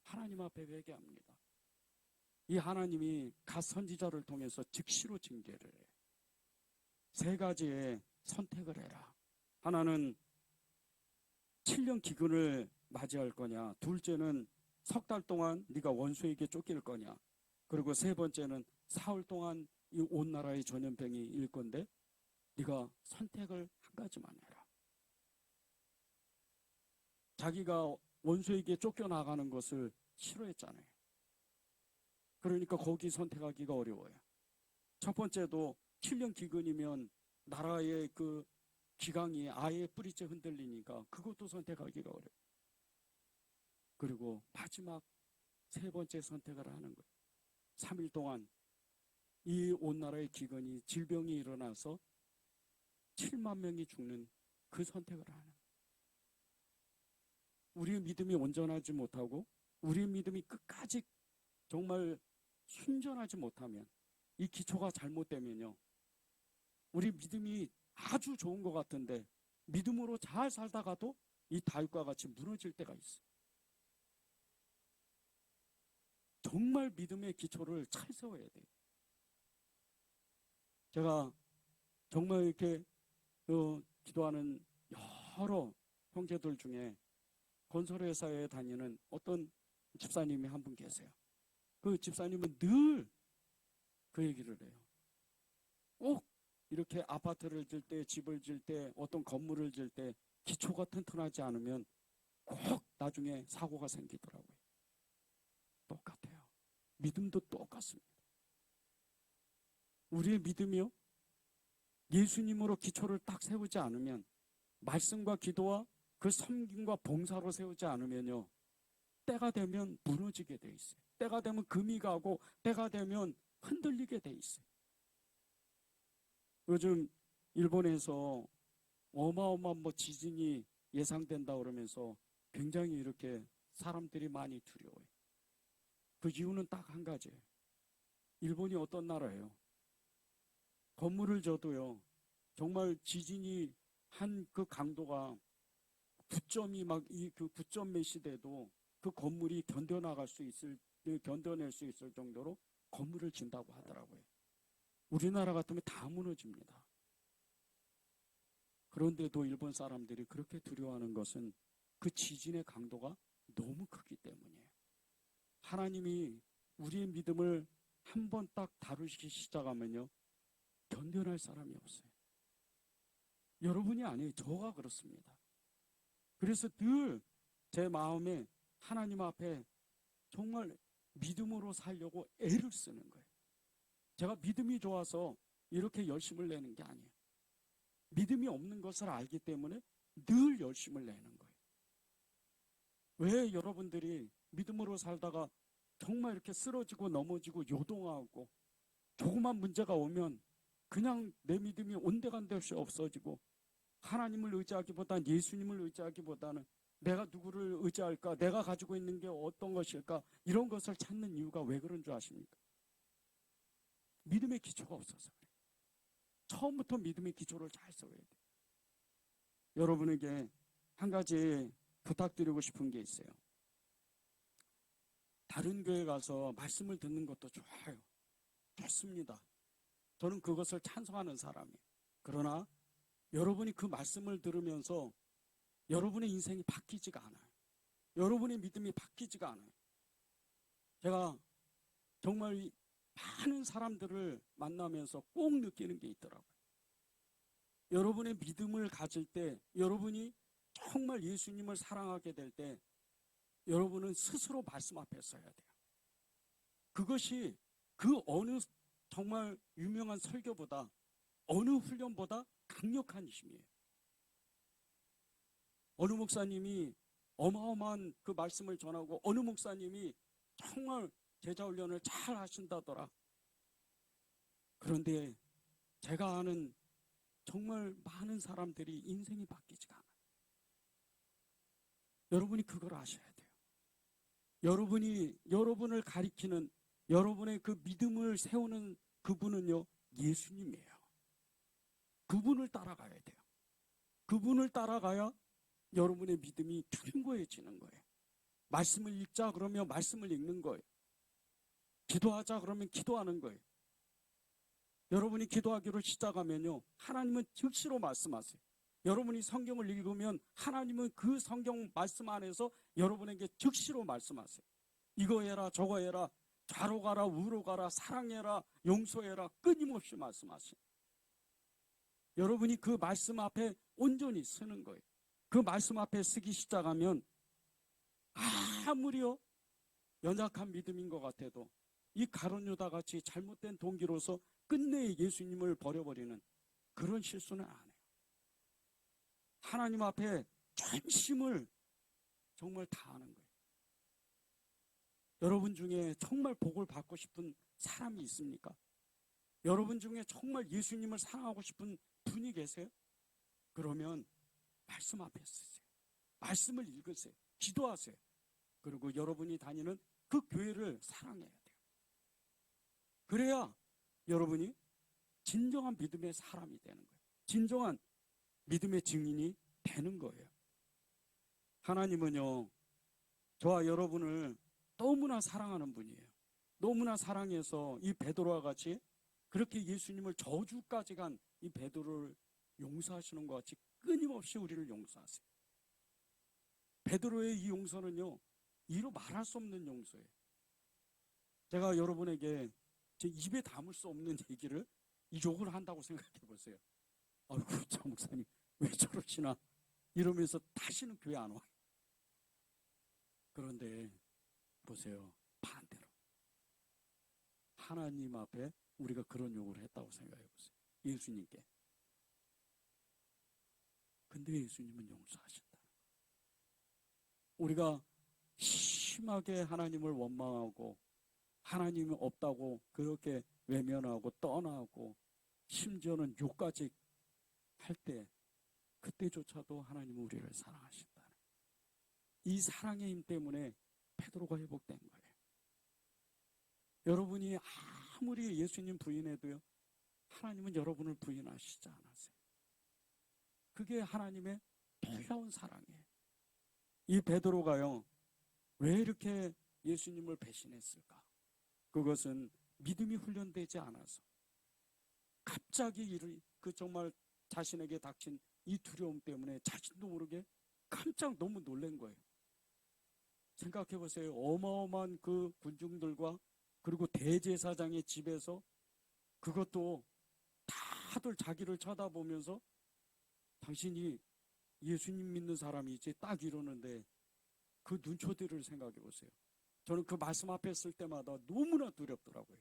하나님 앞에 회개합니다. 이 하나님이 갓 선지자를 통해서 즉시로 징계를 해요. 세 가지의 선택을 해라. 하나는 7년 기근을 맞이할 거냐, 둘째는 석 달 동안 네가 원수에게 쫓길 거냐, 그리고 세 번째는 사흘 동안 이 온 나라의 전염병이 일 건데 네가 선택을 한 가지만 해라. 자기가 원수에게 쫓겨나가는 것을 싫어했잖아요. 그러니까 거기 선택하기가 어려워요. 첫 번째도 7년 기근이면 나라의 그 기강이 아예 뿌리째 흔들리니까 그것도 선택하기가 어려워요. 그리고 마지막 세 번째 선택을 하는 거예요. 3일 동안 이 온 나라의 기근이 질병이 일어나서 7만 명이 죽는 그 선택을 하는 거예요. 우리의 믿음이 온전하지 못하고 우리의 믿음이 끝까지 정말 순전하지 못하면, 이 기초가 잘못되면요, 우리 믿음이 아주 좋은 것 같은데 믿음으로 잘 살다가도 이 다윗과 같이 무너질 때가 있어요. 정말 믿음의 기초를 잘 세워야 돼요. 제가 정말 이렇게 기도하는 여러 형제들 중에 건설회사에 다니는 어떤 집사님이 한 분 계세요. 그 집사님은 늘 그 얘기를 해요. 꼭 이렇게 아파트를 질 때, 집을 질 때, 어떤 건물을 질 때 기초가 튼튼하지 않으면 꼭 나중에 사고가 생기더라고요. 똑같아요. 믿음도 똑같습니다. 우리의 믿음이요, 예수님으로 기초를 딱 세우지 않으면, 말씀과 기도와 그 섬김과 봉사로 세우지 않으면요, 때가 되면 무너지게 돼 있어요. 때가 되면 금이 가고 때가 되면 흔들리게 돼 있어요. 요즘 일본에서 어마어마한 지진이 예상된다 그러면서 굉장히 이렇게 사람들이 많이 두려워요. 그 이유는 딱 한 가지예요. 일본이 어떤 나라예요? 건물을 져도요, 정말 지진이 한 그 강도가 9점이 막 그 9점 몇 시대도 그 건물이 견뎌낼 수 있을 정도로 건물을 진다고 하더라고요. 우리나라 같으면 다 무너집니다. 그런데도 일본 사람들이 그렇게 두려워하는 것은 그 지진의 강도가 너무 크기 때문이에요. 하나님이 우리의 믿음을 한 번 딱 다루시기 시작하면요, 견뎌낼 사람이 없어요. 여러분이 아니에요. 저가 그렇습니다. 그래서 늘 제 마음에 하나님 앞에 정말 믿음으로 살려고 애를 쓰는 거예요. 제가 믿음이 좋아서 이렇게 열심을 내는 게 아니에요. 믿음이 없는 것을 알기 때문에 늘 열심을 내는 거예요. 왜 여러분들이 믿음으로 살다가 정말 이렇게 쓰러지고 넘어지고 요동하고 조그만 문제가 오면 그냥 내 믿음이 온데간데 없이 없어지고, 하나님을 의지하기보다는, 예수님을 의지하기보다는 내가 누구를 의지할까, 내가 가지고 있는 게 어떤 것일까, 이런 것을 찾는 이유가 왜 그런 줄 아십니까? 믿음의 기초가 없어서 그래요. 처음부터 믿음의 기초를 잘 세워야 돼요. 여러분에게 한 가지 부탁드리고 싶은 게 있어요. 다른 교회 가서 말씀을 듣는 것도 좋아요. 좋습니다. 저는 그것을 찬성하는 사람이에요. 그러나 여러분이 그 말씀을 들으면서 여러분의 인생이 바뀌지가 않아요. 여러분의 믿음이 바뀌지가 않아요. 제가 정말 많은 사람들을 만나면서 꼭 느끼는 게 있더라고요. 여러분의 믿음을 가질 때, 여러분이 정말 예수님을 사랑하게 될 때, 여러분은 스스로 말씀 앞에 서야 돼요. 그것이 그 어느 정말 유명한 설교보다, 어느 훈련보다 강력한 힘이에요. 어느 목사님이 어마어마한 그 말씀을 전하고, 어느 목사님이 정말 제자 훈련을 잘 하신다더라. 그런데 제가 아는 정말 많은 사람들이 인생이 바뀌지가 않아요. 여러분이 그걸 아셔야 돼요. 여러분이 여러분을 가리키는 여러분의 그 믿음을 세우는 그분은요, 예수님이에요. 그분을 따라가야 돼요. 그분을 따라가야 여러분의 믿음이 견고해지는 거예요. 말씀을 읽자 그러면 말씀을 읽는 거예요. 기도하자 그러면 기도하는 거예요. 여러분이 기도하기로 시작하면요, 하나님은 즉시로 말씀하세요. 여러분이 성경을 읽으면 하나님은 그 성경 말씀 안에서 여러분에게 즉시로 말씀하세요. 이거 해라 저거 해라, 좌로 가라 우로 가라, 사랑해라 용서해라, 끊임없이 말씀하세요. 여러분이 그 말씀 앞에 온전히 서는 거예요. 그 말씀 앞에 서기 시작하면 아무리요 연약한 믿음인 것 같아도 이 가룟 유다 같이 잘못된 동기로서 끝내 예수님을 버려버리는 그런 실수는 안 해요. 하나님 앞에 전심을 정말 다하는 거예요. 여러분 중에 정말 복을 받고 싶은 사람이 있습니까? 여러분 중에 정말 예수님을 사랑하고 싶은 분이 계세요? 그러면 말씀 앞에 서세요. 말씀을 읽으세요. 기도하세요. 그리고 여러분이 다니는 그 교회를 사랑해야 돼요. 그래야 여러분이 진정한 믿음의 사람이 되는 거예요. 진정한 믿음의 증인이 되는 거예요. 하나님은요, 저와 여러분을 너무나 사랑하는 분이에요. 너무나 사랑해서 이 베드로와 같이 그렇게 예수님을 저주까지 간 이 베드로를 용서하시는 것 같이 끊임없이 우리를 용서하세요. 베드로의 이 용서는요, 이로 말할 수 없는 용서예요. 제가 여러분에게 제 입에 담을 수 없는 얘기를 이 욕을 한다고 생각해 보세요. 아이고, 저 목사님 왜 저러시나 이러면서 다시는 교회 안 와요. 그런데 보세요, 반대로 하나님 앞에 우리가 그런 욕을 했다고 생각해 보세요. 예수님께. 근데 예수님은 용서하신다. 우리가 심하게 하나님을 원망하고 하나님이 없다고 그렇게 외면하고 떠나고 심지어는 욕까지 할 때, 그때조차도 하나님은 우리를 사랑하신다. 이 사랑의 힘 때문에 베드로가 회복된 거예요. 여러분이 아무리 예수님 부인해도요, 하나님은 여러분을 부인하시지 않으세요. 그게 하나님의 놀라운 사랑이에요. 이 베드로가요, 왜 이렇게 예수님을 배신했을까? 그것은 믿음이 훈련되지 않아서 갑자기 정말 자신에게 닥친 이 두려움 때문에 자신도 모르게 깜짝 너무 놀란 거예요. 생각해 보세요. 어마어마한 그 군중들과 그리고 대제사장의 집에서, 그것도 다들 자기를 쳐다보면서 당신이 예수님 믿는 사람이지 딱 이러는데 그 눈초리를 생각해 보세요. 저는 그 말씀 앞에 있을 때마다 너무나 두렵더라고요.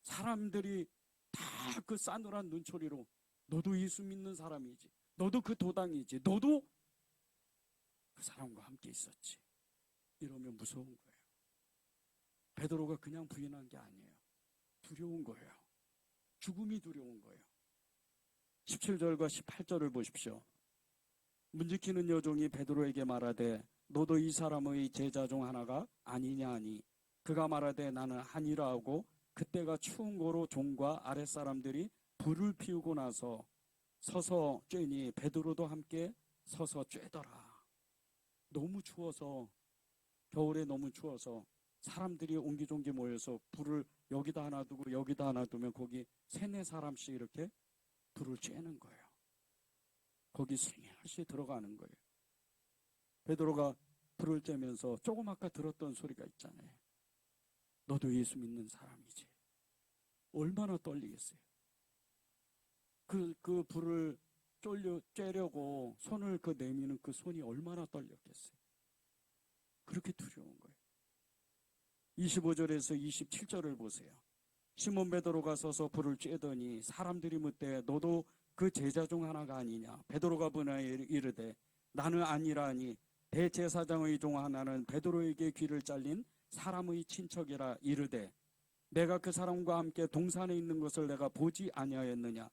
사람들이 다 그 싸늘한 눈초리로 너도 예수 믿는 사람이지, 너도 그 도당이지, 너도 그 사람과 함께 있었지, 이러면 무서운 거예요. 베드로가 그냥 부인한 게 아니에요. 두려운 거예요. 죽음이 두려운 거예요. 17절과 18절을 보십시오. 문지키는 여종이 베드로에게 말하되 너도 이 사람의 제자 중 하나가 아니냐 하니 그가 말하되 나는 아니라 하고, 그때가 추운 고로 종과 아랫사람들이 불을 피우고 나서 서서 쬐니 베드로도 함께 서서 쬐더라. 너무 추워서, 겨울에 너무 추워서 사람들이 옹기종기 모여서 불을 여기다 하나 두고 여기다 하나 두면 거기 3-4사람씩 이렇게 불을 쬐는 거예요. 거기 슬며시 들어가는 거예요. 베드로가 불을 쬐면서 조금 아까 들었던 소리가 있잖아요. 너도 예수 믿는 사람이지. 얼마나 떨리겠어요. 그 불을 쬐려고 손을 내미는 그 손이 얼마나 떨렸겠어요. 그렇게 두려운 거예요. 25절에서 27절을 보세요. 시몬 베드로가 서서 불을 쬐더니 사람들이 묻되 너도 그 제자 중 하나가 아니냐? 베드로가 분하여 이르되 나는 아니라 하니 대제사장의 종 하나는 베드로에게 귀를 잘린 사람의 친척이라 이르되 내가 그 사람과 함께 동산에 있는 것을 내가 보지 아니하였느냐?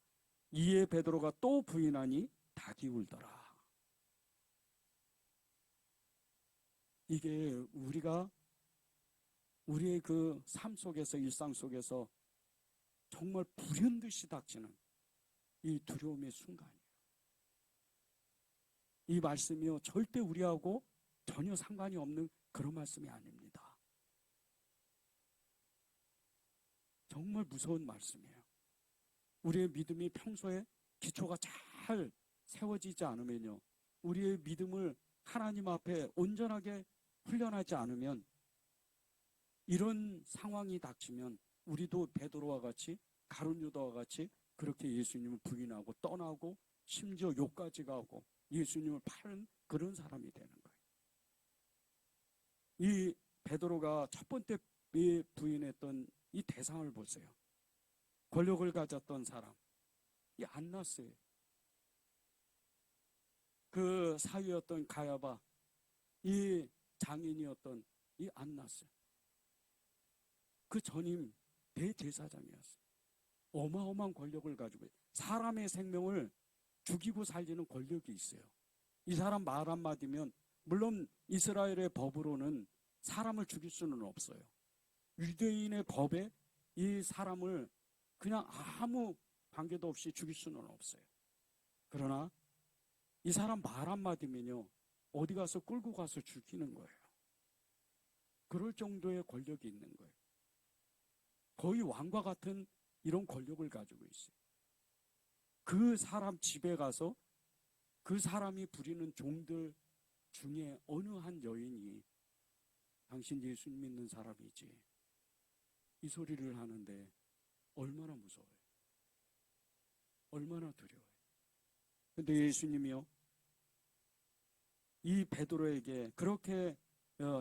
이에 베드로가 또 부인하니 닭이 울더라. 이게 우리가 우리의 그 삶 속에서, 일상 속에서 정말 불현듯이 닥치는 이 두려움의 순간이에요. 이 말씀이요, 절대 우리하고 전혀 상관이 없는 그런 말씀이 아닙니다. 정말 무서운 말씀이에요. 우리의 믿음이 평소에 기초가 잘 세워지지 않으면요, 우리의 믿음을 하나님 앞에 온전하게 훈련하지 않으면, 이런 상황이 닥치면 우리도 베드로와 같이, 가룟 유다와 같이 그렇게 예수님을 부인하고 떠나고 심지어 욕까지 가고 예수님을 파는 그런 사람이 되는 거예요. 이 베드로가 첫 번째 부인했던 이 대상을 보세요. 권력을 가졌던 사람, 이 안나스예요. 그 사위였던 가야바, 이 장인이었던 이 안나스, 그 전임 대제사장이었어요. 어마어마한 권력을 가지고, 사람의 생명을 죽이고 살리는 권력이 있어요. 이 사람 말 한마디면, 물론 이스라엘의 법으로는 사람을 죽일 수는 없어요. 유대인의 법에 이 사람을 그냥 아무 관계도 없이 죽일 수는 없어요. 그러나 이 사람 말 한마디면요, 어디 가서 끌고 가서 죽이는 거예요. 그럴 정도의 권력이 있는 거예요. 거의 왕과 같은 이런 권력을 가지고 있어요. 그 사람 집에 가서 그 사람이 부리는 종들 중에 어느 한 여인이 당신 예수 믿는 사람이지, 이 소리를 하는데 얼마나 무서워요. 얼마나 두려워요. 근데 예수님이요, 이 베드로에게 그렇게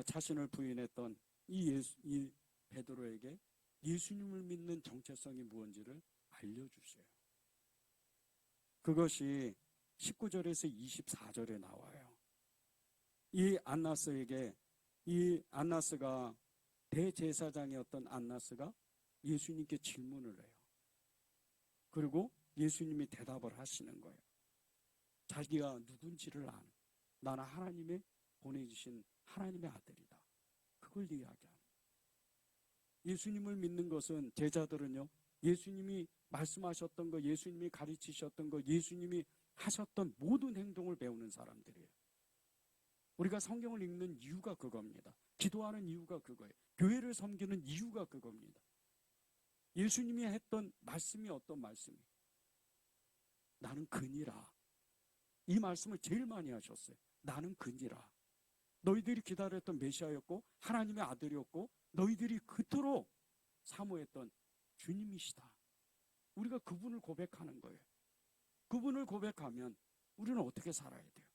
자신을 부인했던 이 베드로에게 예수님을 믿는 정체성이 무엇인지를 알려주세요. 그것이 19절에서 24절에 나와요. 이 안나스에게, 이 안나스가 대제사장이었던 안나스가 예수님께 질문을 해요. 그리고 예수님이 대답을 하시는 거예요. 자기가 누군지를 아는, 나는 하나님의 보내주신 하나님의 아들이다, 그걸 이야기하는. 예수님을 믿는 것은, 제자들은요, 예수님이 말씀하셨던 거, 예수님이 가르치셨던 거, 예수님이 하셨던 모든 행동을 배우는 사람들이에요. 우리가 성경을 읽는 이유가 그겁니다. 기도하는 이유가 그거예요. 교회를 섬기는 이유가 그겁니다. 예수님이 했던 말씀이 어떤 말씀이에요? 나는 그니라. 이 말씀을 제일 많이 하셨어요. 나는 그니라. 너희들이 기다렸던 메시아였고 하나님의 아들이었고 너희들이 그토록 사모했던 주님이시다. 우리가 그분을 고백하는 거예요. 그분을 고백하면 우리는 어떻게 살아야 돼요?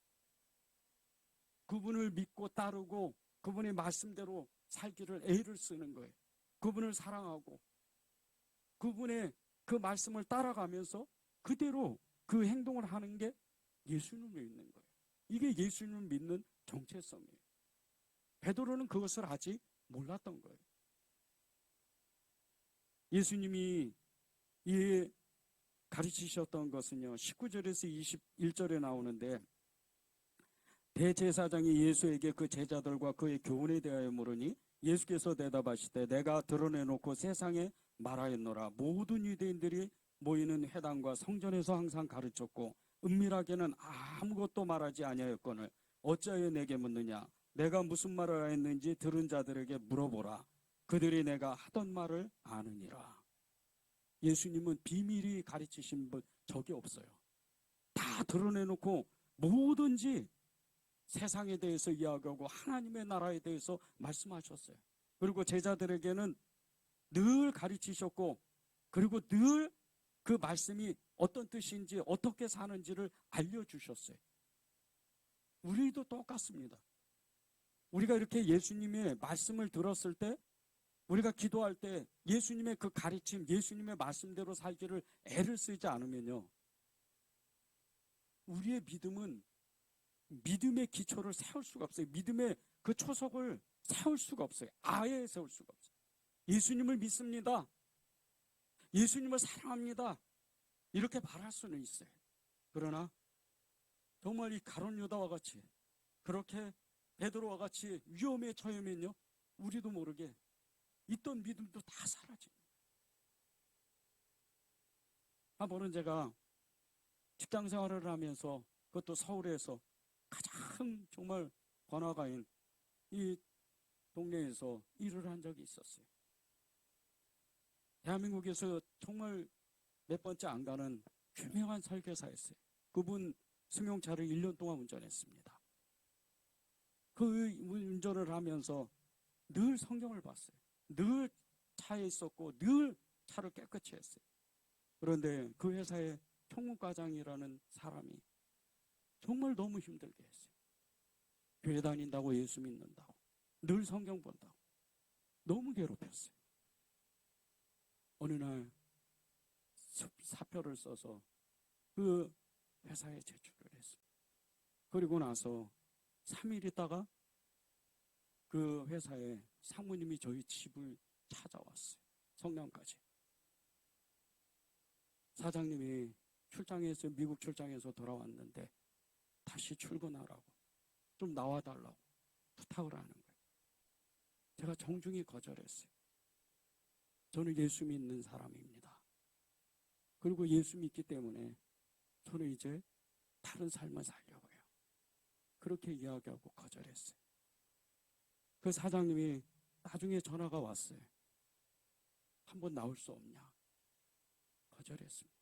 그분을 믿고 따르고 그분의 말씀대로 살기를 애를 쓰는 거예요. 그분을 사랑하고 그분의 그 말씀을 따라가면서 그대로 그 행동을 하는 게 예수님을 믿는 거예요. 이게 예수님을 믿는 정체성이에요. 베드로는 그것을 아직 몰랐던 거예요. 예수님이 이 가르치셨던 것은요, 19절에서 21절에 나오는데, 대제사장이 예수에게 그 제자들과 그의 교훈에 대하여 물으니 예수께서 대답하시되 내가 드러내놓고 세상에 말하였노라. 모든 유대인들이 모이는 회당과 성전에서 항상 가르쳤고 은밀하게는 아무것도 말하지 아니하였거늘 어찌하여 내게 묻느냐. 내가 무슨 말을 하였는지 들은 자들에게 물어보라. 그들이 내가 하던 말을 아느니라. 예수님은 비밀이 가르치신 분 적이 없어요. 다 드러내놓고 뭐든지 세상에 대해서 이야기하고 하나님의 나라에 대해서 말씀하셨어요. 그리고 제자들에게는 늘 가르치셨고 그리고 늘 그 말씀이 어떤 뜻인지 어떻게 사는지를 알려주셨어요. 우리도 똑같습니다. 우리가 이렇게 예수님의 말씀을 들었을 때, 우리가 기도할 때 예수님의 그 가르침, 예수님의 말씀대로 살기를 애를 쓰지 않으면요, 우리의 믿음은 믿음의 기초를 세울 수가 없어요. 믿음의 그 초석을 세울 수가 없어요. 아예 세울 수가 없어요. 예수님을 믿습니다. 예수님을 사랑합니다. 이렇게 말할 수는 있어요. 그러나 정말 이 가룟 유다와 같이 그렇게 베드로와 같이 위험에 처하면요, 우리도 모르게 있던 믿음도 다 사라집니다. 한 번은 제가 직장 생활을 하면서 그것도 서울에서 가장 정말 번화가인 이 동네에서 일을 한 적이 있었어요. 대한민국에서 정말 몇 번째 안 가는 유명한 설교사였어요. 그분 승용차를 1년 동안 운전했습니다. 그 운전을 하면서 늘 성경을 봤어요. 늘 차에 있었고 늘 차를 깨끗이 했어요. 그런데 그 회사에 총무과장이라는 사람이 정말 너무 힘들게 했어요. 교회 다닌다고 예수 믿는다고 늘 성경 본다고 너무 괴롭혔어요. 어느 날 사표를 써서 그 회사에 제출을 했어요. 그리고 나서 3일 있다가 그 회사에 사모님이 저희 집을 찾아왔어요. 성남까지. 사장님이 출장에서 미국 출장에서 돌아왔는데 다시 출근하라고 좀 나와달라고 부탁을 하는 거예요. 제가 정중히 거절했어요. 저는 예수 믿는 사람입니다. 그리고 예수 믿기 때문에 저는 이제 다른 삶을 살려고요. 그렇게 이야기하고 거절했어요. 그 사장님이 나중에 전화가 왔어요. 한번 나올 수 없냐? 거절했습니다.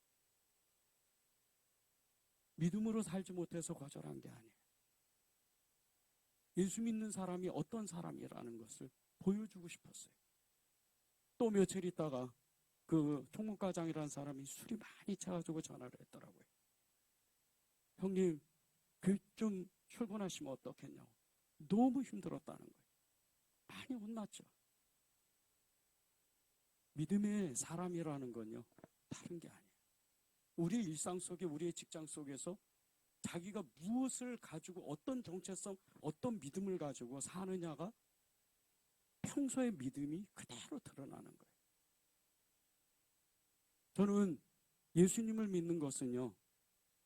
믿음으로 살지 못해서 거절한 게 아니에요. 예수 믿는 사람이 어떤 사람이라는 것을 보여주고 싶었어요. 또 며칠 있다가 그 총무과장이라는 사람이 술이 많이 차가지고 전화를 했더라고요. 형님, 그 좀 출근하시면 어떻겠냐고. 너무 힘들었다는 거예요. 많이 혼났죠. 믿음의 사람이라는 건요, 다른 게 아니에요. 우리의 일상 속에, 우리의 직장 속에서 자기가 무엇을 가지고 어떤 정체성, 어떤 믿음을 가지고 사느냐가 평소의 믿음이 그대로 드러나는 거예요. 저는 예수님을 믿는 것은요,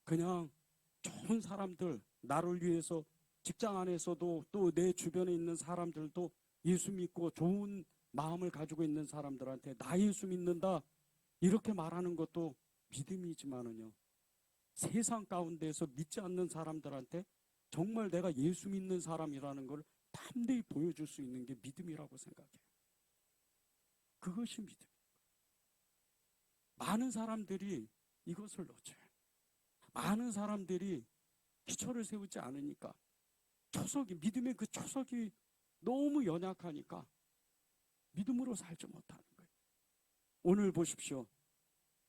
그냥 좋은 사람들, 나를 위해서 직장 안에서도 또 내 주변에 있는 사람들도 예수 믿고 좋은 마음을 가지고 있는 사람들한테 나 예수 믿는다 이렇게 말하는 것도 믿음이지만은요, 세상 가운데서 믿지 않는 사람들한테 정말 내가 예수 믿는 사람이라는 걸 담대히 보여줄 수 있는 게 믿음이라고 생각해요. 그것이 믿음. 많은 사람들이 이것을 놓쳐요. 많은 사람들이 기초를 세우지 않으니까 믿음의 그 초석이 너무 연약하니까 믿음으로 살지 못하는 거예요. 오늘 보십시오.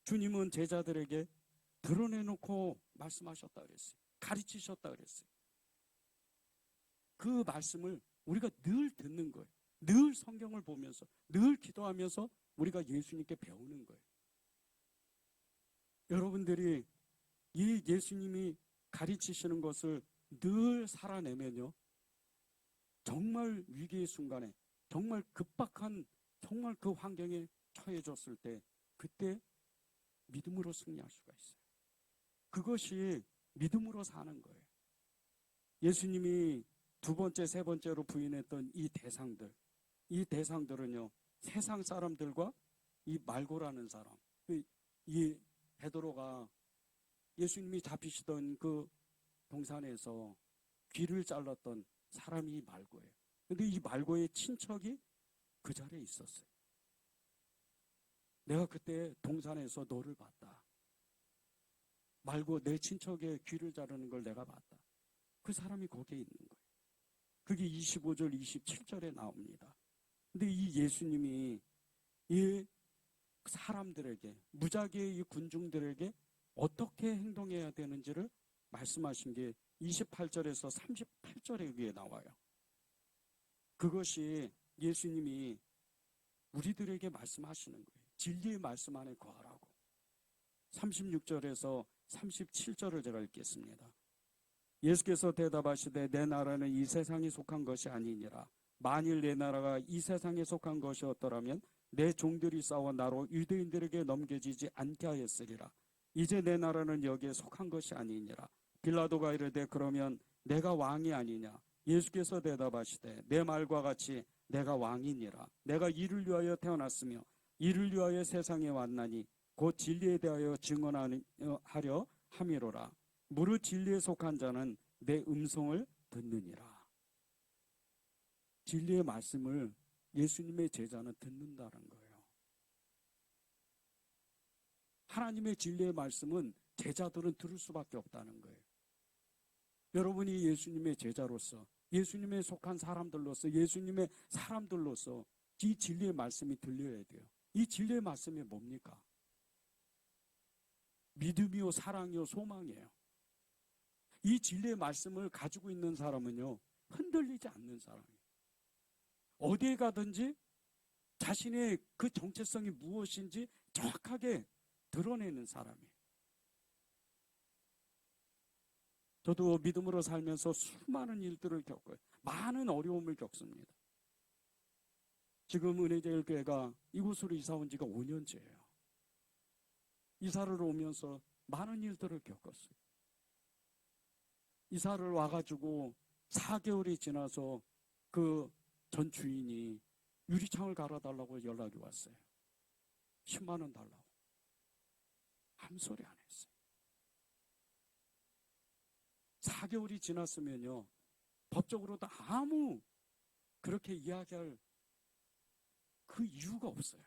주님은 제자들에게 드러내놓고 말씀하셨다 그랬어요. 가르치셨다 그랬어요. 그 말씀을 우리가 늘 듣는 거예요. 늘 성경을 보면서, 늘 기도하면서 우리가 예수님께 배우는 거예요. 여러분들이 이 예수님이 가르치시는 것을 늘 살아내면요, 정말 위기의 순간에, 정말 급박한, 정말 그 환경에 처해졌을 때, 그때 믿음으로 승리할 수가 있어요. 그것이 믿음으로 사는 거예요. 예수님이 두 번째, 세 번째로 부인했던 이 대상들은요, 세상 사람들과 이 말고라는 사람, 이 베드로가 예수님이 잡히시던 그 동산에서 귀를 잘랐던 사람이 말고예요. 근데 이 말고의 친척이 그 자리에 있었어요. 내가 그때 동산에서 너를 봤다. 말고 내 친척의 귀를 자르는 걸 내가 봤다. 그 사람이 거기에 있는 거예요. 그게 25절, 27절에 나옵니다. 근데 이 예수님이 이 사람들에게, 무작위의 이 군중들에게 어떻게 행동해야 되는지를 말씀하신 게 28절에서 38절에 위에 나와요. 그것이 예수님이 우리들에게 말씀하시는 거예요. 진리의 말씀 안에 거하라고. 36절에서 37절을 제가 읽겠습니다. 예수께서 대답하시되 내 나라는 이 세상에 속한 것이 아니니라. 만일 내 나라가 이 세상에 속한 것이었더라면 내 종들이 싸워 나로 유대인들에게 넘겨지지 않게 하였으리라. 이제 내 나라는 여기에 속한 것이 아니니라. 빌라도가 이르되 그러면 내가 왕이 아니냐. 예수께서 대답하시되 내 말과 같이 내가 왕이니라. 내가 이를 위하여 태어났으며 이를 위하여 세상에 왔나니 곧 진리에 대하여 증언하려 함이로라. 무릇 진리에 속한 자는 내 음성을 듣느니라. 진리의 말씀을 예수님의 제자는 듣는다는 거예요. 하나님의 진리의 말씀은 제자들은 들을 수밖에 없다는 거예요. 여러분이 예수님의 제자로서, 예수님에 속한 사람들로서, 예수님의 사람들로서 이 진리의 말씀이 들려야 돼요. 이 진리의 말씀이 뭡니까? 믿음이요, 사랑이요, 소망이에요. 이 진리의 말씀을 가지고 있는 사람은요, 흔들리지 않는 사람이에요. 어디에 가든지 자신의 그 정체성이 무엇인지 정확하게 드러내는 사람이에요. 저도 믿음으로 살면서 수많은 일들을 겪어요. 많은 어려움을 겪습니다. 지금 은혜제일교회가 이곳으로 이사 온 지가 5년째예요. 이사를 오면서 많은 일들을 겪었어요. 이사를 와가지고 4개월이 지나서 그 전 주인이 유리창을 갈아달라고 연락이 왔어요. 10만 원 달라고. 아무 소리 안 했어요. 4개월이 지났으면요, 법적으로도 아무 그렇게 이야기할 그 이유가 없어요.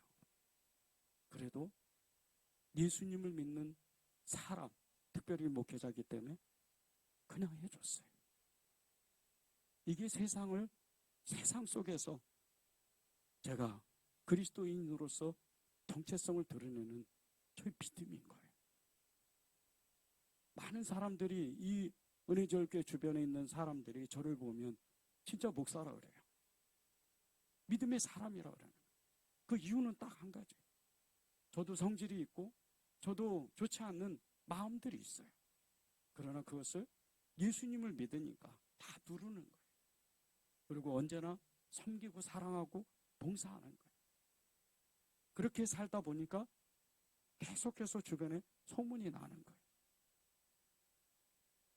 그래도 예수님을 믿는 사람, 특별히 목회자이기 때문에 그냥 해줬어요. 이게 세상 속에서 제가 그리스도인으로서 정체성을 드러내는 저의 믿음인 거예요. 많은 사람들이, 이 은혜절교회 주변에 있는 사람들이 저를 보면 진짜 목사라 그래요. 믿음의 사람이라 그래요. 그 이유는 딱 한 가지. 저도 성질이 있고 저도 좋지 않는 마음들이 있어요. 그러나 그것을 예수님을 믿으니까 다 누르는 거예요. 그리고 언제나 섬기고 사랑하고 봉사하는 거예요. 그렇게 살다 보니까 계속해서 주변에 소문이 나는 거예요.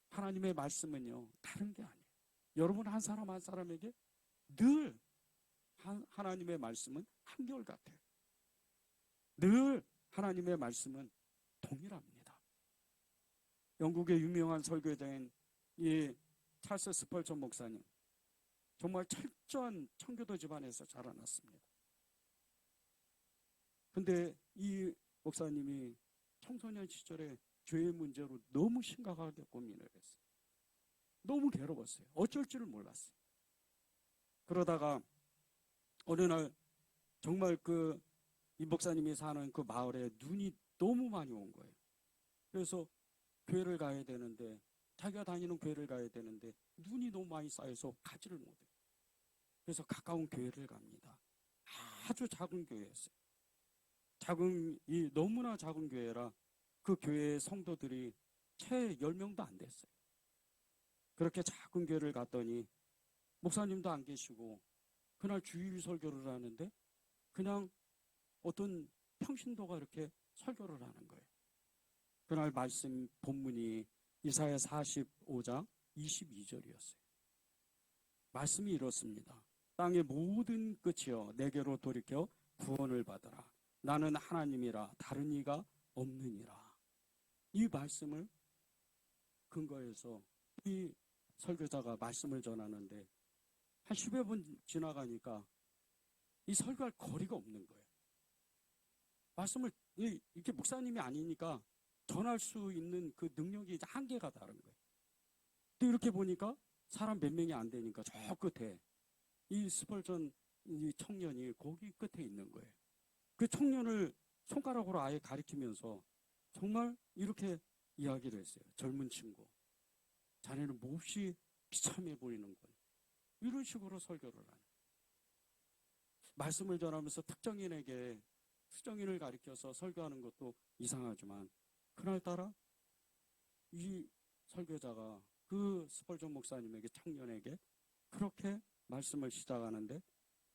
하나님의 말씀은요, 다른 게 아니에요. 여러분 한 사람 한 사람에게 늘 하나님의 말씀은 한결같아요. 늘 하나님의 말씀은 동일합니다. 영국의 유명한 설교자인 이 찰스 스펄전 목사님, 정말 철저한 청교도 집안에서 자라났습니다. 근데 이 목사님이 청소년 시절에 죄의 문제로 너무 심각하게 고민을 했어요. 너무 괴로웠어요. 어쩔 줄을 몰랐어요. 그러다가 어느 날 정말 이 목사님이 사는 그 마을에 눈이 너무 많이 온 거예요. 그래서 교회를 가야 되는데, 자기가 다니는 교회를 가야 되는데 눈이 너무 많이 쌓여서 가지를 못해요. 그래서 가까운 교회를 갑니다. 아주 작은 교회였어요. 너무나 작은 교회라 그 교회의 성도들이 채 10명도 안 됐어요. 그렇게 작은 교회를 갔더니 목사님도 안 계시고, 그날 주일 설교를 하는데 그냥 어떤 평신도가 이렇게 설교를 하는 거예요. 그날 말씀 본문이 이사야 45장 22절이었어요. 말씀이 이렇습니다. 땅의 모든 끝이여 내게로 돌이켜 구원을 받으라. 나는 하나님이라 다른 이가 없느니라. 이 말씀을 근거해서 이 설교자가 말씀을 전하는데 한 10여 분 지나가니까 이 설교할 거리가 없는 거예요. 말씀을 이렇게 목사님이 아니니까 전할 수 있는 그 능력이 이제 한계가 다른 거예요. 또 이렇게 보니까 사람 몇 명이 안 되니까 저 끝에 이 스펄전 이 청년이 거기 끝에 있는 거예요. 그 청년을 손가락으로 아예 가리키면서 정말 이렇게 이야기를 했어요. 젊은 친구, 자네는 몹시 비참해 보이는 건, 이런 식으로 설교를 하는, 말씀을 전하면서 특정인을 가리켜서 설교하는 것도 이상하지만, 그날따라 이 설교자가 그 스펄전 목사님에게, 청년에게 그렇게 말씀을 시작하는데,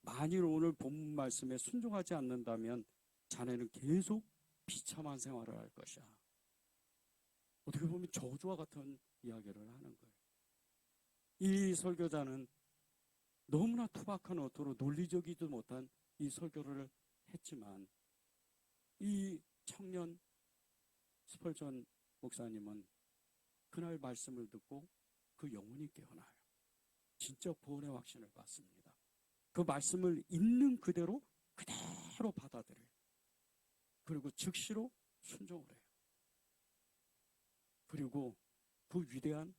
만일 오늘 본문 말씀에 순종하지 않는다면 자네는 계속 비참한 생활을 할 것이야. 어떻게 보면 저주와 같은 이야기를 하는 거예요. 이 설교자는 너무나 투박한 어투로 논리적이지도 못한 이 설교를 했지만 이 청년 스펄전 목사님은 그날 말씀을 듣고 그 영혼이 깨어나요. 진짜 구원의 확신을 받습니다. 그 말씀을 있는 그대로 받아들여요. 그리고 즉시로 순종을 해요. 그리고 그 위대한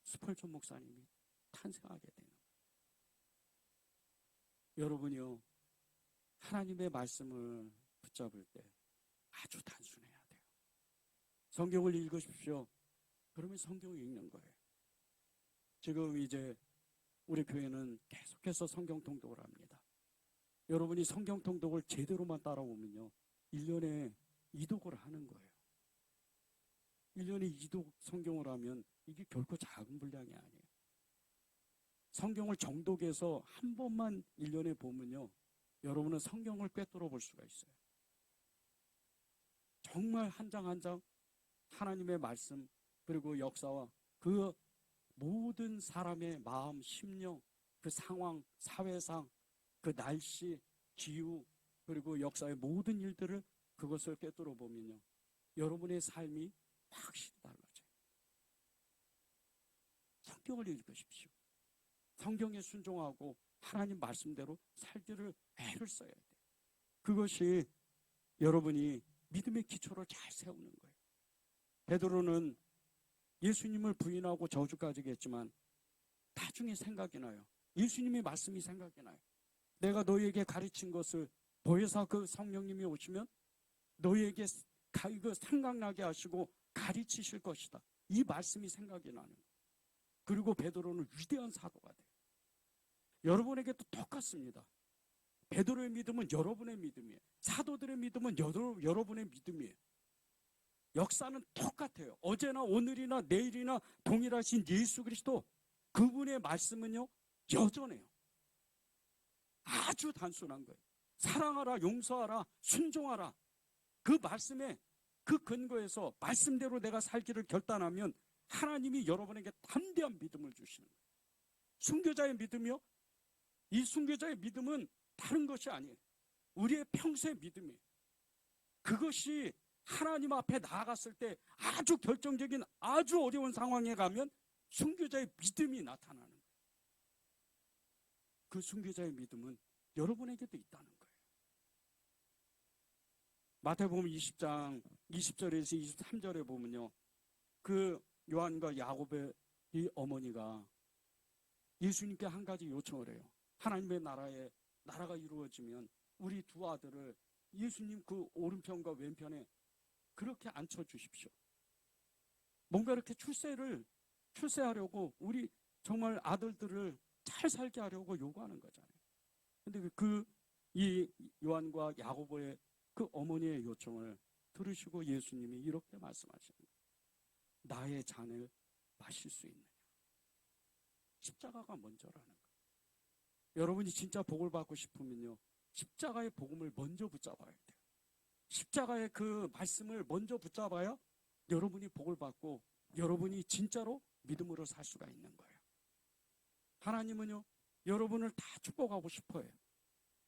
스펄전 목사님이 탄생하게 되는 거예요. 여러분이요, 하나님의 말씀을 붙잡을 때 아주 단순해야 돼요. 성경을 읽으십시오. 그러면 성경을 읽는 거예요. 지금 이제 우리 교회는 계속해서 성경 통독을 합니다. 여러분이 성경 통독을 제대로만 따라오면요, 1년에 2독을 하는 거예요. 1년에 2독 성경을 하면 이게 결코 작은 분량이 아니에요. 성경을 정독해서 한 번만 1년에 보면요, 여러분은 성경을 꿰뚫어 볼 수가 있어요. 정말 한 장 한 장 하나님의 말씀, 그리고 역사와 그 모든 사람의 마음, 심령, 그 상황, 사회상, 그 날씨, 기후, 그리고 역사의 모든 일들을 그것을 꿰뚫어 보면요, 여러분의 삶이 확실히 달라져요. 성경을 읽으십시오. 성경에 순종하고 하나님 말씀대로 살기를 애를 써야 돼요. 그것이 여러분이 믿음의 기초를 잘 세우는 거예요. 베드로는 예수님을 부인하고 저주까지 했지만 나중에 생각이 나요. 예수님의 말씀이 생각이 나요. 내가 너희에게 가르친 것을 보혜사 그 성령님이 오시면 너희에게 이거 생각나게 하시고 가르치실 것이다. 이 말씀이 생각이 나는 거예요. 그리고 베드로는 위대한 사도가 돼요. 여러분에게도 똑같습니다. 베드로의 믿음은 여러분의 믿음이에요. 사도들의 믿음은 여러분의 믿음이에요. 역사는 똑같아요. 어제나 오늘이나 내일이나 동일하신 예수 그리스도, 그분의 말씀은요 여전해요. 아주 단순한 거예요. 사랑하라, 용서하라, 순종하라. 그 말씀에, 그 근거에서 말씀대로 내가 살기를 결단하면 하나님이 여러분에게 담대한 믿음을 주시는 거예요. 순교자의 믿음이요, 이 순교자의 믿음은 다른 것이 아니에요. 우리의 평소의 믿음이에요. 그것이 하나님 앞에 나아갔을 때 아주 결정적인, 아주 어려운 상황에 가면 순교자의 믿음이 나타나는 거예요. 그 순교자의 믿음은 여러분에게도 있다는 거예요. 마태복음 20장 20절에서 23절에 보면요, 그 요한과 야곱의 이 어머니가 예수님께 한 가지 요청을 해요. 하나님의 나라가 이루어지면 우리 두 아들을 예수님 그 오른편과 왼편에 그렇게 앉혀주십시오. 뭔가 이렇게 출세하려고, 우리 정말 아들들을 잘 살게 하려고 요구하는 거잖아요. 근데 이 요한과 야고보의 그 어머니의 요청을 들으시고 예수님이 이렇게 말씀하시는 거예요. 나의 잔을 마실 수 있느냐. 십자가가 먼저라는 거예요. 여러분이 진짜 복을 받고 싶으면요, 십자가의 복음을 먼저 붙잡아야 돼요. 십자가의 그 말씀을 먼저 붙잡아야 여러분이 복을 받고 여러분이 진짜로 믿음으로 살 수가 있는 거예요. 하나님은요, 여러분을 다 축복하고 싶어요.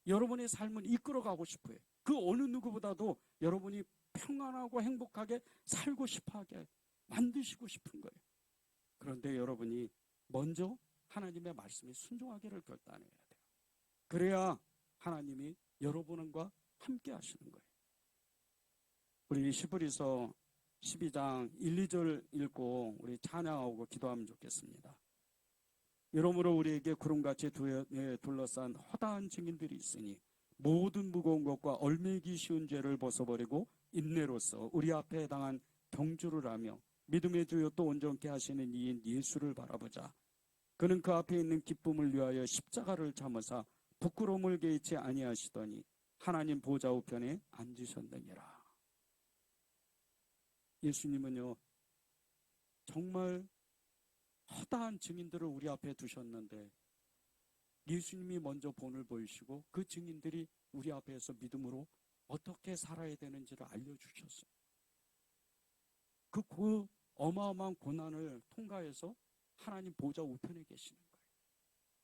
여러분의 삶을 이끌어가고 싶어요. 그 어느 누구보다도 여러분이 평안하고 행복하게 살고 싶어하게 만드시고 싶은 거예요. 그런데 여러분이 먼저 하나님의 말씀에 순종하기를 결단해야 돼요. 그래야 하나님이 여러분과 함께 하시는 거예요. 우리 시브리서 12장 1, 2절 읽고 우리 찬양하고 기도하면 좋겠습니다. 이러므로 우리에게 구름같이 둘러싼 허다한 증인들이 있으니 모든 무거운 것과 얼매기 쉬운 죄를 벗어버리고 인내로써 우리 앞에 해당한 경주를 하며 믿음의 주요 또 온전케 하시는 이인 예수를 바라보자. 그는 그 앞에 있는 기쁨을 위하여 십자가를 참으사 부끄러움을 개의치 아니하시더니 하나님 보좌 우편에 앉으셨느니라. 예수님은요, 정말 허다한 증인들을 우리 앞에 두셨는데 예수님이 먼저 본을 보이시고 그 증인들이 우리 앞에서 믿음으로 어떻게 살아야 되는지를 알려주셨어요. 그 어마어마한 고난을 통과해서 하나님 보좌 우편에 계시는 거예요.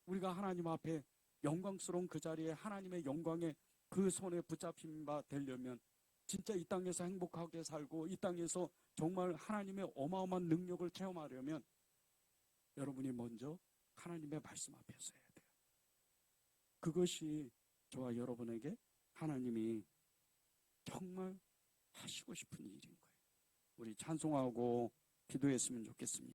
우리가 하나님 앞에 영광스러운 그 자리에 하나님의 영광에 그 손에 붙잡힌 바 되려면 진짜 이 땅에서 행복하게 살고 이 땅에서 정말 하나님의 어마어마한 능력을 체험하려면 여러분이 먼저 하나님의 말씀 앞에 서야 돼요. 그것이 저와 여러분에게 하나님이 정말 하시고 싶은 일인 거예요. 우리 찬송하고 기도했으면 좋겠습니다.